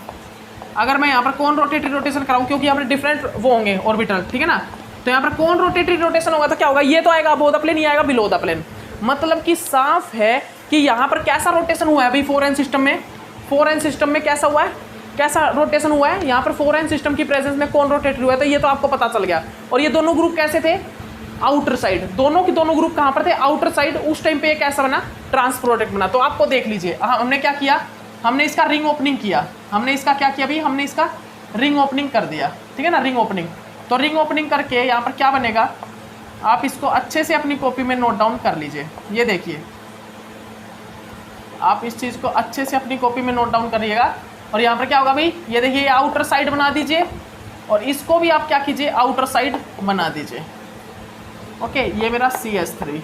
अगर मैं यहाँ पर कौन रोटेटरी रोटेशन कराऊँ, क्योंकि यहाँ पर डिफरेंट वो होंगे ऑर्बिटल, ठीक है ना। तो यहाँ पर कौन रोटेटरी रोटेशन होगा तो क्या होगा, ये तो आएगा अबोव द प्लेन, ये आएगा बिलो द प्लेन। मतलब कि साफ है कि यहाँ पर कैसा रोटेशन हुआ है भाई 4n सिस्टम में, 4n सिस्टम में कैसा हुआ है, कैसा रोटेशन हुआ है। यहाँ पर 4n सिस्टम की प्रेजेंस में कौन रोटेटरी हुआ है, तो ये तो आपको पता चल गया। और ये दोनों ग्रुप कैसे थे, आउटर साइड, दोनों के दोनों ग्रुप कहाँ पर थे, आउटर साइड। उस टाइम पे ये कैसा बना, ट्रांस प्रोडक्ट बना। तो आपको देख लीजिए, हमने क्या किया, हमने इसका रिंग ओपनिंग किया, हमने इसका क्या किया भाई, हमने इसका रिंग ओपनिंग कर दिया, ठीक है ना, रिंग ओपनिंग। तो रिंग ओपनिंग करके यहाँ पर क्या बनेगा, आप इसको अच्छे से अपनी कॉपी में नोट डाउन कर लीजिए। ये देखिए, आप इस चीज़ को अच्छे से अपनी कॉपी में नोट डाउन करिएगा। और यहाँ पर क्या होगा भाई, ये देखिए, ये आउटर साइड बना दीजिए और इसको भी आप क्या कीजिए, आउटर साइड बना दीजिए। ओके, ये मेरा CH3।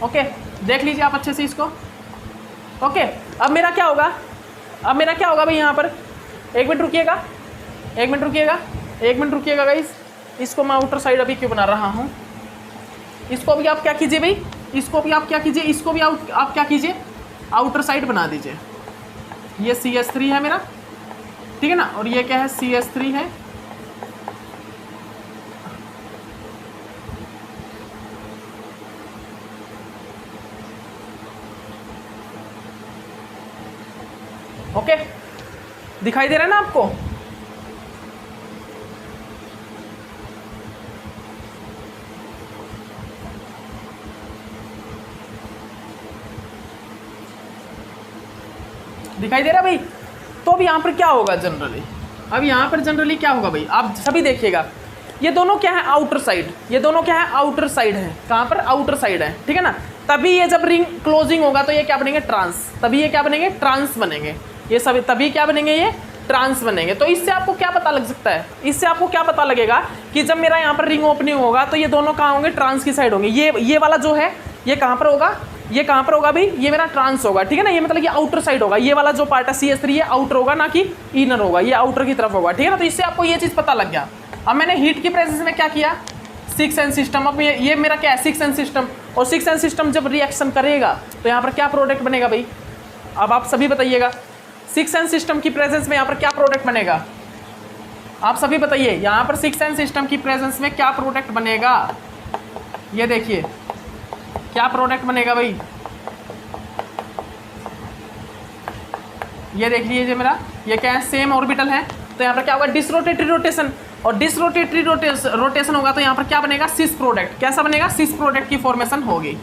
ओके, देख लीजिए आप अच्छे से इसको। ओके, अब मेरा क्या होगा, अब मेरा क्या होगा भाई, यहाँ पर एक मिनट रुकिएगा, एक मिनट रुकिएगा, एक मिनट रुकिएगा गाइस। इसको मैं आउटर साइड अभी क्यों बना रहा हूँ, इसको भी आप क्या कीजिए भाई, इसको भी आप क्या कीजिए, इसको भी आप क्या कीजिए, आउटर साइड बना दीजिए। ये CH3 है मेरा, ठीक है ना, और ये क्या है, CH3 है। ओके, दिखाई दे रहा है ना आपको। दिखाई दे रहा भाई। तो अब यहाँ पर क्या होगा जनरली, अब यहाँ पर जनरली क्या होगा भाई, आप सभी देखिएगा। ये दोनों क्या है, आउटर साइड, ये दोनों क्या है, आउटर साइड है। कहाँ पर, आउटर साइड है, ठीक है ना। तभी ये जब रिंग क्लोजिंग होगा तो ये क्या बनेंगे, ट्रांस, तभी ये क्या बनेंगे, ट्रांस बनेंगे, ये सभी तभी क्या बनेंगे, ये ट्रांस बनेंगे। तो इससे आपको क्या पता लग सकता है, इससे आपको क्या पता लगेगा कि जब मेरा यहाँ पर रिंग ओपनिंग होगा तो ये दोनों कहाँ होंगे, ट्रांस की साइड होंगे। ये वाला जो है ये कहाँ पर होगा, ये कहाँ पर होगा भाई, ये मेरा ट्रांस होगा, ठीक है ना। ये मतलब ये आउटर साइड होगा, ये वाला जो पार्ट है CS3 ये आउटर होगा, ना कि इनर होगा, ये आउटर की तरफ होगा, ठीक है ना। तो इससे आपको ये चीज़ पता लग गया। अब मैंने हीट की प्रेजेंस में क्या किया, 6 सेंस सिस्टम। अब ये मेरा क्या है, 6 सेंस सिस्टम, और 6 सेंस सिस्टम जब रिएक्शन करेगा तो यहाँ पर क्या प्रोडक्ट बनेगा भाई, अब आप सभी बताइएगा। 6 सेंस सिस्टम की प्रेजेंस में यहाँ पर क्या प्रोडक्ट बनेगा, आप सभी बताइए। यहाँ पर 6 सेंस सिस्टम की प्रेजेंस में क्या प्रोडक्ट बनेगा, ये देखिए क्या प्रोडक्ट बनेगा भाई, ये देख लीजिए मेरा, ये क्या है, सेम ऑर्बिटल है, तो यहाँ पर क्या होगा, डिसरोटेटरी रोटेशन, और डिसरोटेटरी रोटेशन होगा तो यहाँ पर क्या बनेगा, सिस प्रोडक्ट। कैसा बनेगा, सिस प्रोडक्ट की फॉर्मेशन होगी।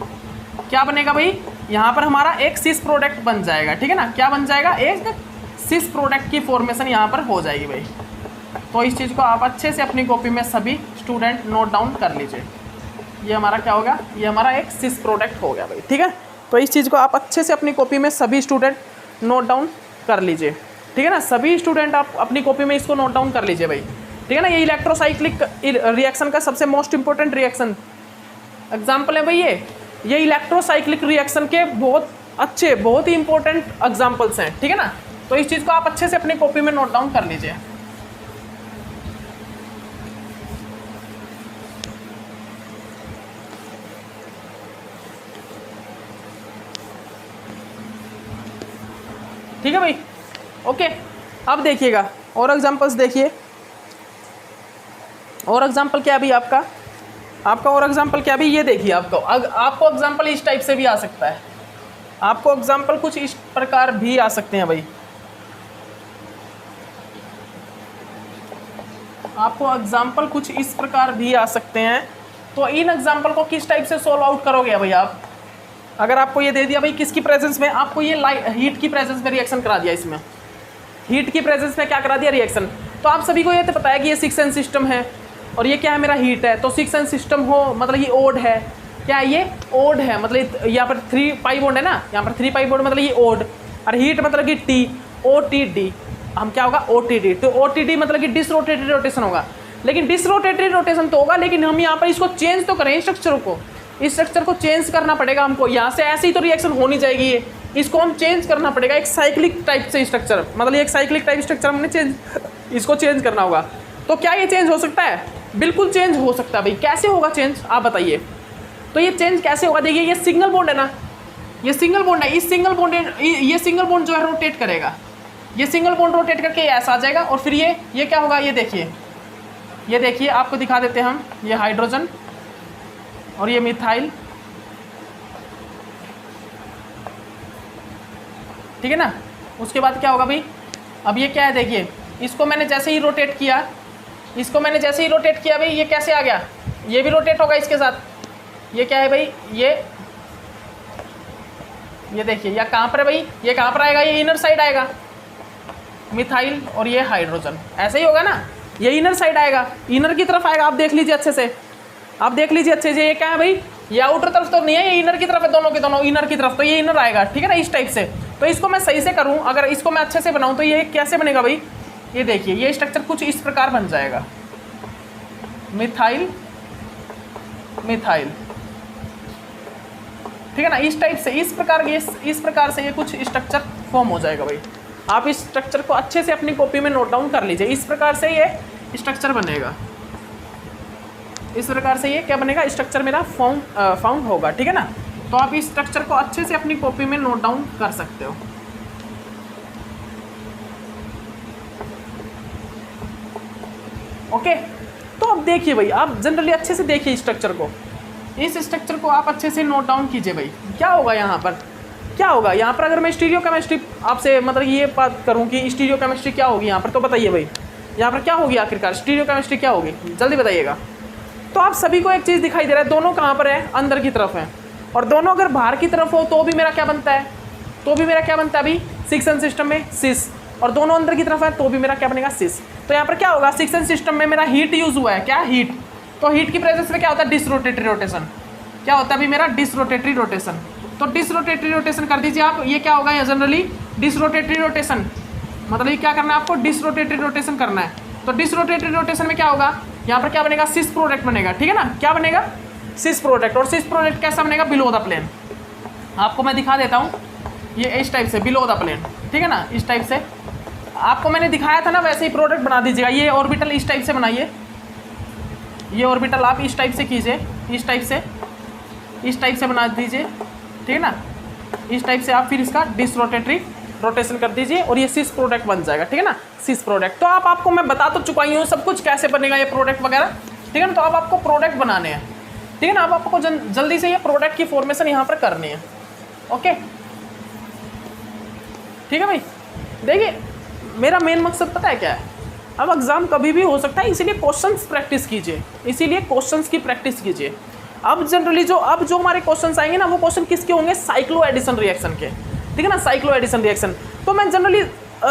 क्या बनेगा भाई, यहाँ पर हमारा एक सिस प्रोडक्ट बन जाएगा, ठीक है ना। क्या बन जाएगा, एक सिस प्रोडक्ट की फॉर्मेशन यहाँ पर हो जाएगी भाई। तो इस चीज़ को आप अच्छे से अपनी कॉपी में सभी स्टूडेंट नोट डाउन कर लीजिए। ये हमारा क्या होगा, ये हमारा एक सिस प्रोडक्ट हो गया भाई, ठीक है। तो इस चीज़ को आप अच्छे से अपनी कॉपी में सभी स्टूडेंट नोट डाउन कर लीजिए, ठीक है ना। सभी स्टूडेंट आप अपनी कॉपी में इसको नोट डाउन कर लीजिए भाई, ठीक है ना। ये इलेक्ट्रोसाइक्लिक रिएक्शन का सबसे मोस्ट इंपॉर्टेंट रिएक्शन एग्जाम्पल है भाई। ये इलेक्ट्रोसाइक्लिक रिएक्शन के बहुत अच्छे, बहुत ही इंपॉर्टेंट एग्जाम्पल्स हैं, ठीक है ना। तो इस चीज़ को आप अच्छे से अपनी कॉपी में नोट डाउन कर लीजिए। ठीक है भाई, ओके। अब देखिएगा और एग्जांपल्स देखिए, और एग्जांपल क्या भी आपका और एग्जांपल क्या भी, ये देखिए आपको एग्जांपल इस टाइप से भी आ सकता है, आपको एग्जांपल कुछ इस प्रकार भी आ सकते हैं भाई। आपको एग्जांपल कुछ इस प्रकार भी आ सकते हैं। तो इन एग्जांपल को किस टाइप से सोल्व आउट करोगे भाई आप। अगर आपको ये दे दिया भाई किसकी प्रेजेंस में, आपको ये हीट की प्रेजेंस में रिएक्शन करा दिया, इसमें हीट की प्रेजेंस में क्या करा दिया, रिएक्शन। तो आप सभी को ये तो पता है कि ये 6 सेंस सिस्टम है और ये क्या है, मेरा हीट है। तो 6 सेंस सिस्टम हो मतलब ये ओड है, क्या है, ये ओड है, मतलब यहाँ पर 3 पाई बॉन्ड है ना, यहाँ पर 3 पाई बॉन्ड मतलब ये ओड, और हीट मतलब कि T, OTD, हम क्या होगा, OTD। तो OTD मतलब कि डिसरोटेटरी रोटेशन होगा। लेकिन डिसरोटेटरी रोटेशन तो होगा, लेकिन हम यहाँ पर इसको चेंज तो करें, स्ट्रक्चर को, इस स्ट्रक्चर को चेंज करना पड़ेगा हमको। यहाँ से ऐसे ही तो रिएक्शन होनी जाएगी, ये इसको हम चेंज करना पड़ेगा, एक साइक्लिक टाइप से स्ट्रक्चर, मतलब एक साइक्लिक टाइप स्ट्रक्चर हमने इसको चेंज करना होगा। तो क्या ये चेंज हो सकता है, बिल्कुल चेंज हो सकता है भाई। कैसे होगा चेंज, आप बताइए। तो ये चेंज कैसे होगा, देखिए ये सिंगल बॉन्ड है ना, ये सिंगल बॉन्ड है, इस सिंगल बॉन्ड, ये सिंगल बॉन्ड जो है रोटेट करेगा, ये सिंगल बॉन्ड रोटेट करके ऐसा आ जाएगा, और फिर ये क्या होगा, ये देखिए आपको दिखा देते हैं हम, ये हाइड्रोजन और ये मिथाइल, ठीक है ना। उसके बाद क्या होगा भाई, अब ये क्या है, देखिए इसको मैंने जैसे ही रोटेट किया, भाई ये कैसे आ गया, ये भी रोटेट होगा इसके साथ। ये क्या है भाई, ये देखिए, या कहाँ पर है भाई, ये कहाँ पर आएगा, ये इनर साइड आएगा, मिथाइल और ये हाइड्रोजन, ऐसे ही होगा ना, ये इनर साइड आएगा, इनर की तरफ आएगा। आप देख लीजिए अच्छे से, अच्छे से, ये क्या है भाई, ये आउटर तरफ तो नहीं है, ये इनर की तरफ है, दोनों के दोनों इनर की तरफ, तो ये इनर आएगा, ठीक है ना, इस टाइप से। तो इसको मैं सही से करूं, अगर इसको मैं अच्छे से बनाऊं तो ये कैसे बनेगा भाई, ये देखिए ये स्ट्रक्चर कुछ इस प्रकार बन जाएगा, मिथाइल, ठीक है ना, इस टाइप से, इस प्रकार से ये कुछ स्ट्रक्चर फॉर्म हो जाएगा भाई। आप इस स्ट्रक्चर को अच्छे से अपनी कॉपी में नोट डाउन कर लीजिए। इस प्रकार से ये स्ट्रक्चर बनेगा, इस प्रकार से ये क्या बनेगा, स्ट्रक्चर मेरा फाउंड होगा, ठीक है ना। तो आप इस स्ट्रक्चर को अच्छे से अपनी कॉपी में नोट डाउन कर सकते हो। ओके, तो अब देखिए भाई, आप जनरली अच्छे से देखिए स्ट्रक्चर को, इस स्ट्रक्चर को आप अच्छे से नोट डाउन कीजिए भाई। क्या होगा यहाँ पर, यहाँ पर अगर मैं स्टीरियो केमिस्ट्री आपसे मतलब ये बात करूँ कि स्टीरियो केमिस्ट्री क्या होगी यहाँ पर, तो बताइए भाई यहाँ पर क्या होगी आखिरकार, स्टीरियो केमिस्ट्री क्या होगी, जल्दी बताइएगा। तो आप सभी को एक चीज़ दिखाई दे रहा है, दोनों कहाँ पर है, अंदर की तरफ है, और दोनों अगर बाहर की तरफ हो तो भी मेरा क्या बनता है, अभी 6 सेंस सिस्टम में सिस, और दोनों अंदर की तरफ है तो भी मेरा क्या बनेगा, सिस। तो यहाँ पर क्या होगा, सिक्शन सिस्टम में मेरा हीट यूज हुआ है, क्या हीट, तो हीट की प्रेजेंस में क्या होता है, डिसरोटेटरी रोटेशन, क्या होता है अभी मेरा डिसरोटेटरी रोटेशन। तो डिसरोटेटरी रोटेशन कर दीजिए आप, ये क्या होगा ये जनरली डिसरोटेटरी रोटेशन, मतलब ये क्या करना है आपको, डिसरोटेटरी रोटेशन करना है। तो डिसरोटेटरी रोटेशन में क्या होगा, यहाँ पर क्या बनेगा, सिस प्रोडक्ट बनेगा, ठीक है ना, क्या बनेगा, सिस प्रोडक्ट। और सिस प्रोडक्ट कैसा बनेगा, बिलो द प्लेन। आपको मैं दिखा देता हूँ, ये इस टाइप से बिलो द प्लेन, ठीक है ना, इस टाइप से आपको मैंने दिखाया था ना, वैसे ही प्रोडक्ट बना दीजिएगा। ये ऑर्बिटल इस टाइप से बनाइए, ये ऑर्बिटल आप इस टाइप से कीजिए, इस टाइप से बना दीजिए, ठीक है ना, इस टाइप से आप फिर इसका डिसरोटेटरी रोटेशन कर दीजिए और ये सिस प्रोडक्ट बन जाएगा, ठीक है ना, सिस प्रोडक्ट। तो आपको मैं बता तो चुका ही हूँ सब कुछ कैसे बनेगा ये प्रोडक्ट वगैरह, ठीक है ना। तो अब आपको प्रोडक्ट बनाने हैं, ठीक है ना, अब आपको जल्दी से ये प्रोडक्ट की फॉर्मेशन यहाँ पर करनी है, ओके, ठीक है भाई। देखिए मेरा मेन मकसद पता है क्या है, अब एग्जाम कभी भी हो सकता है, इसीलिए क्वेश्चंस प्रैक्टिस कीजिए, इसीलिए क्वेश्चंस की प्रैक्टिस कीजिए। अब जनरली जो हमारे क्वेश्चंस आएंगे ना, वो क्वेश्चन किसके होंगे, साइक्लो एडिशन रिएक्शन के, ठीक है ना, साइक्लो एडिशन रिएक्शन। तो मैं जनरली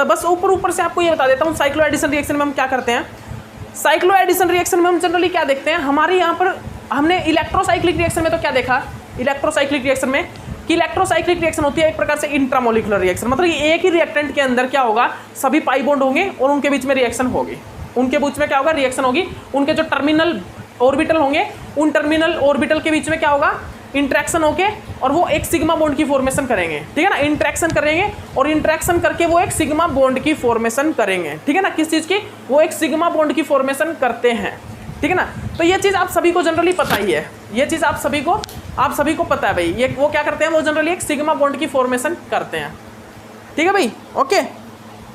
बस ऊपर से आपको ये बता देता हूँ, साइक्लो एडिशन रिएक्शन में हम क्या करते हैं। साइक्लो एडिशन रिएक्शन में हम जनरली क्या देखते हैं, हमारे यहाँ पर हमने इलेक्ट्रोसाइक्लिक रिएक्शन में तो क्या देखा, इलेक्ट्रोसाइक्लिक रिएक्शन में कि इलेक्ट्रोसाइक्लिक रिएक्शन होती है एक प्रकार से इंट्रामोलिकुलर रिएक्शन, मतलब एक ही रिएक्टेंट के अंदर क्या होगा, सभी पाई बॉन्ड होंगे और उनके बीच में रिएक्शन होगी, उनके बीच में क्या होगा, रिएक्शन होगी। उनके जो टर्मिनल ऑर्बिटल होंगे, उन टर्मिनल ऑर्बिटल के बीच में क्या होगा, इंट्रैक्शन होके और वो एक सिग्मा बॉन्ड की फॉर्मेशन करेंगे, ठीक है ना, इंट्रैक्शन करेंगे और इंट्रैक्शन करके वो एक सिग्मा बॉन्ड की फॉर्मेशन करेंगे, ठीक है ना, किस चीज़ की, वो एक सिग्मा बॉन्ड की फॉर्मेशन करते हैं, ठीक है ना। तो ये चीज़ आप सभी को जनरली पता ही है, ये चीज़ आप सभी को पता है भाई, ये वो क्या करते हैं, वो जनरली एक सिग्मा बॉन्ड की फॉर्मेशन करते हैं, ठीक है भाई, ओके,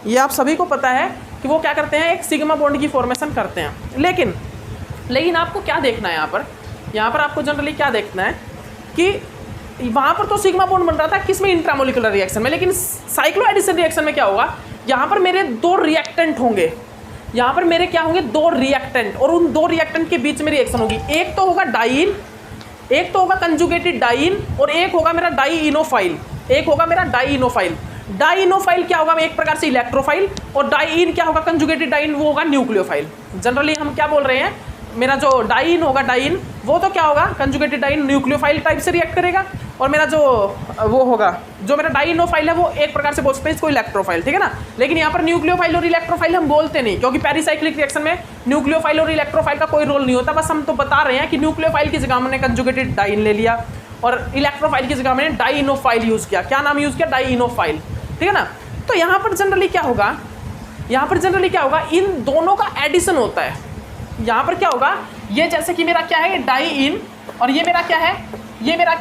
ये आप सभी को पता है कि वो क्या करते हैं, एक सिग्मा बॉन्ड की फॉर्मेशन करते हैं। लेकिन आपको क्या देखना है यहाँ पर आपको जनरली क्या देखना है कि वहाँ पर तो सिग्मा बॉन्ड बन रहा था किसमें, इंट्रामोलिकुलर रिएक्शन में, लेकिन साइक्लो एडिशन रिएक्शन में क्या होगा, यहाँ पर मेरे दो रिएक्टेंट होंगे, यहाँ पर मेरे क्या होंगे, दो रिएक्टेंट, और उन दो रिएक्टेंट के बीच में रिएक्शन होगी। एक तो होगा डाइइन, एक तो होगा कंजुगेटेड डाइइन, और एक होगा मेरा डाइइनोफाइल, एक होगा मेरा डाइइनोफाइल। डाइइनोफाइल क्या होगा, एक प्रकार से इलेक्ट्रोफाइल, और डाइइन क्या होगा, कंजुगेटेड डाइइन, वो होगा न्यूक्लियोफाइल। जनरली हम क्या बोल रहे हैं, मेरा जो डाइइन होगा, डाइइन वो तो क्या होगा, कंजुगेटेड डाइइन न्यूक्लियोफाइल टाइप से रिएक्ट करेगा, और मेरा जो वो होगा, जो मेरा डाइइनोफाइल है, वो एक प्रकार से बोल सकते हैं इसको इलेक्ट्रोफाइल, ठीक है ना। लेकिन यहाँ पर न्यूक्लियोफाइल और इलेक्ट्रोफाइल हम बोलते नहीं, क्योंकि पेरिसाइक्लिक रिएक्शन में न्यूक्लियोफाइल और इलेक्ट्रोफाइल का कोई रोल नहीं होता। बस हम तो बता रहे हैं कि न्यूक्लियोफाइल की जगह हमने कंजुगेटेड डाइइन ले लिया और इलेक्ट्रोफाइल की जगह मैंने डाइइनोफाइल यूज़ किया। क्या नाम यूज़ किया, डाइइनोफाइल, ठीक है ना। तो यहाँ पर जनरली क्या होगा, इन दोनों का एडिशन होता है। यहाँ पर क्या होगा, ये जैसे कि मेरा क्या है, डाइइन, और ये मेरा क्या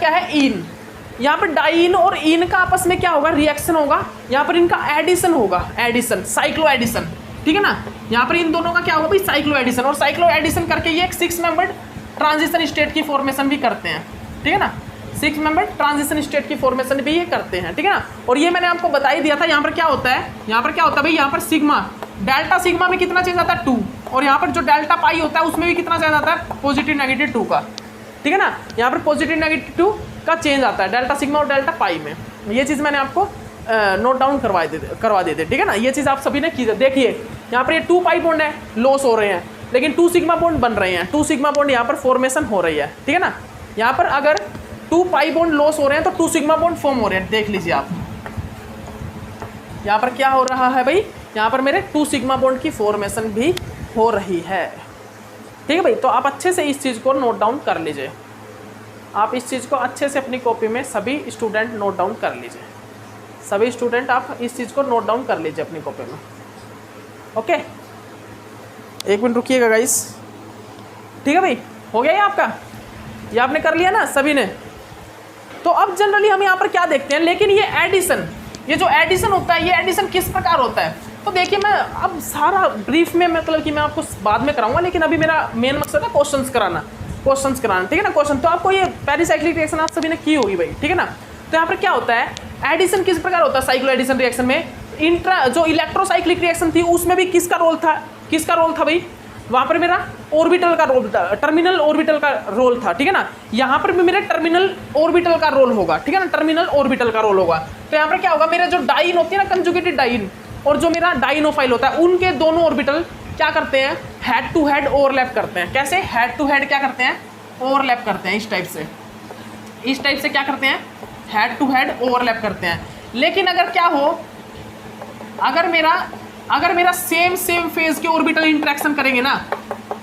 है, इन। यहाँ पर डाइइन और इन का आपस में क्या होगा, रिएक्शन होगा, यहाँ पर इनका एडिशन होगा, एडिशन, साइक्लो एडिशन, ठीक है ना। यहाँ पर इन दोनों का क्या होगा भाई, साइक्लो एडिशन, और साइक्लो एडिशन करके ये एक 6 मेंबर्ड ट्रांजिशन स्टेट की फॉर्मेशन भी करते हैं, ठीक है ना, 6 मेंबर्ड ट्रांजिशन स्टेट की फॉर्मेशन भी ये करते हैं, ठीक है ना। और ये मैंने आपको बता ही दिया था, यहाँ पर क्या होता है भाई, यहाँ पर सिग्मा, डेल्टा सिग्मा में कितना चेंज आता है, 2, और यहाँ पर जो डेल्टा पाई होता है उसमें भी कितना चेंज आता है, पॉजिटिव नेगेटिव 2 का, ठीक है ना। यहाँ पर पॉजिटिव नेगेटिव 2 का चेंज आता है डेल्टा सिग्मा और डेल्टा पाई में। ये चीज़ मैंने आपको नोट डाउन करवा देते, ठीक है ना। ये चीज़ आप सभी ने की, देखिए यहाँ पर ये 2 पाई बॉन्ड है, लॉस हो रहे हैं, लेकिन 2 सिग्मा बॉन्ड बन रहे हैं, 2 सिग्मा बॉन्ड यहाँ पर फॉर्मेशन हो रही है, ठीक है ना। यहाँ पर अगर 2 पाई बॉन्ड लॉस हो रहे हैं तो 2 सिग्मा बॉन्ड फॉर्म हो रहे हैं, देख लीजिए आप। यहाँ पर क्या हो रहा है भाई, यहाँ पर मेरे 2 सिग्मा बॉन्ड की फॉर्मेशन भी हो रही है, ठीक है भाई। तो आप अच्छे से इस चीज़ को नोट डाउन कर लीजिए, आप इस चीज़ को अच्छे से अपनी कॉपी में सभी स्टूडेंट नोट डाउन कर लीजिए, सभी स्टूडेंट आप इस चीज़ को नोट डाउन कर लीजिए अपनी कॉपी में, ओके। 1 मिनट रुकिएगा गाइस, ठीक है भाई, हो गया ये आपका, ये आपने कर लिया ना सभी ने। तो अब जनरली हम यहाँ पर क्या देखते हैं, लेकिन ये एडिशन, ये जो एडिशन होता है, ये एडिशन किस प्रकार होता है, तो देखिए मैं अब सारा ब्रीफ में मतलब कि मैं आपको बाद में कराऊंगा, लेकिन अभी मेरा मेन मकसद है क्वेश्चंस कराना, ठीक है ना। क्वेश्चन तो आपको ये पेरिसाइक्लिक रिएक्शन आप सभी ने की होगी भाई, ठीक है ना। तो यहाँ पर क्या होता है, एडिशन किस प्रकार होता है साइक्लो एडिशन रिएक्शन में, जो इलेक्ट्रोसाइक्लिक रिएक्शन थी उसमें भी किसका रोल था भाई, वहाँ पर मेरा ऑर्बिटल का रोल था, टर्मिनल ऑर्बिटल का रोल था, ठीक है ना। यहाँ पर भी मेरे टर्मिनल ऑर्बिटल का रोल होगा, ठीक है ना, टर्मिनल ऑर्बिटल का रोल होगा। तो यहाँ पर क्या होगा, मेरे जो डाइन होती है ना, कंजुगेटेड डाइन, और जो मेरा डाइनोफाइल होता है उनके दोनों ऑर्बिटल क्या करते हैं, हेड टू हेड ओवरलैप करते हैं। कैसे? हेड टू हेड क्या करते हैं, ओवरलैप करते हैं। इस टाइप से, इस टाइप से क्या करते हैं, हेड टू हेड ओवरलैप करते हैं। लेकिन अगर क्या हो, अगर मेरा सेम फेज के ऑर्बिटल इंटरेक्शन करेंगे ना,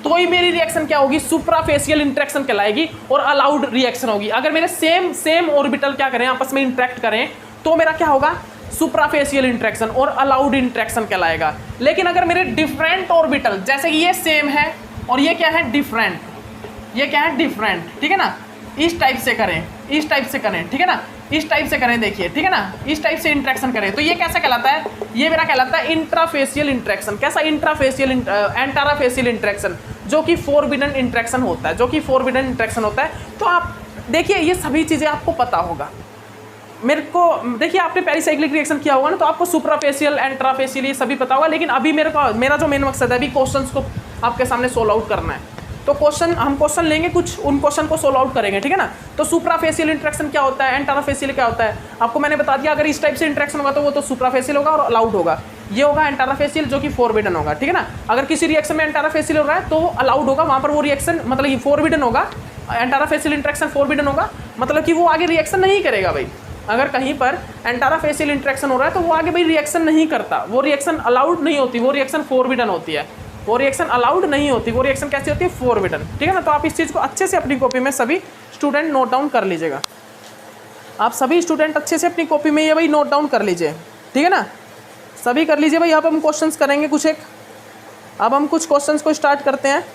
तो ही मेरी रिएक्शन क्या होगी, सुप्राफेशियल इंटरेक्शन कहलाएगी और अलाउड रिएक्शन होगी। अगर मेरे सेम ऑर्बिटल क्या करें, आपस में इंटरेक्ट करें, तो मेरा क्या होगा, सुप्राफेशियल इंटरेक्शन और अलाउड इंटरेक्शन कहलाएगा। लेकिन अगर मेरे डिफरेंट ऑर्बिटल, जैसे कि ये सेम है और ये क्या है, डिफरेंट, ये क्या है, डिफरेंट, ठीक है ना, इस टाइप से करें, इस टाइप से करें, ठीक है ना, इस टाइप से करें, देखिए, ठीक है ना, इस टाइप से इंटरेक्शन करें, तो ये कैसा कहलाता है, ये मेरा कहलाता है इंट्राफेशियल इंटरेक्शन। कैसा? इंट्राफेशियल, एंटाराफेशियल इंटरेक्शन, जो कि फोरबिडन इंटरेक्शन होता है, जो कि फोरबिडन इंटरेक्शन होता है। तो आप देखिए, ये सभी चीज़ें आपको पता होगा। मेरे को देखिए, आपने पेरिसाइक्लिक रिएक्शन किया होगा ना, तो आपको सुप्राफेशियल, एंट्राफेशियल ये सभी पता होगा। लेकिन अभी मेरा जो मेन मकसद है, अभी क्वेश्चंस को आपके सामने सोल्व आउट करना है। तो हम क्वेश्चन लेंगे, कुछ उन क्वेश्चन को सोल्व आउट करेंगे, ठीक है ना। तो सुप्राफेशियल इंटरेक्शन क्या होता है, एंटाराफेशियल क्या होता है, आपको मैंने बता दिया। अगर इस टाइप से इंटरेक्शन होगा तो वो तो सुप्राफेशियल होगा और अलाउड होगा। ये होगा एंटाराफेशियल, जो कि फोरबिडन होगा, ठीक है ना। अगर किसी रिएक्शन में एंटाराफेशियल हो रहा है तो अलाउड होगा, वहाँ पर वो रिएक्शन मतलब ये फोरबिडन होगा। एंटाराफेशियल इंटरेक्शन फोरबिडन होगा, मतलब कि वो आगे रिएक्शन नहीं करेगा भाई। अगर कहीं पर एंटाराफेशियल इंटरेक्शन हो रहा है तो वो आगे भाई रिएक्शन नहीं करता, वो रिएक्शन अलाउड नहीं होती, वो रिएक्शन फोरबिडन होती है। वो रिएक्शन अलाउड नहीं होती, वो रिएक्शन कैसी होती है, फोरबिडन, ठीक है ना। तो आप इस चीज़ को अच्छे से अपनी कॉपी में सभी स्टूडेंट नोट डाउन कर लीजिएगा। आप सभी स्टूडेंट अच्छे से अपनी कॉपी में ये भाई नोट डाउन कर लीजिए, ठीक है ना, सभी कर लीजिए भाई। अब हम क्वेश्चंस करेंगे कुछ एक, अब हम कुछ क्वेश्चंस को स्टार्ट करते हैं,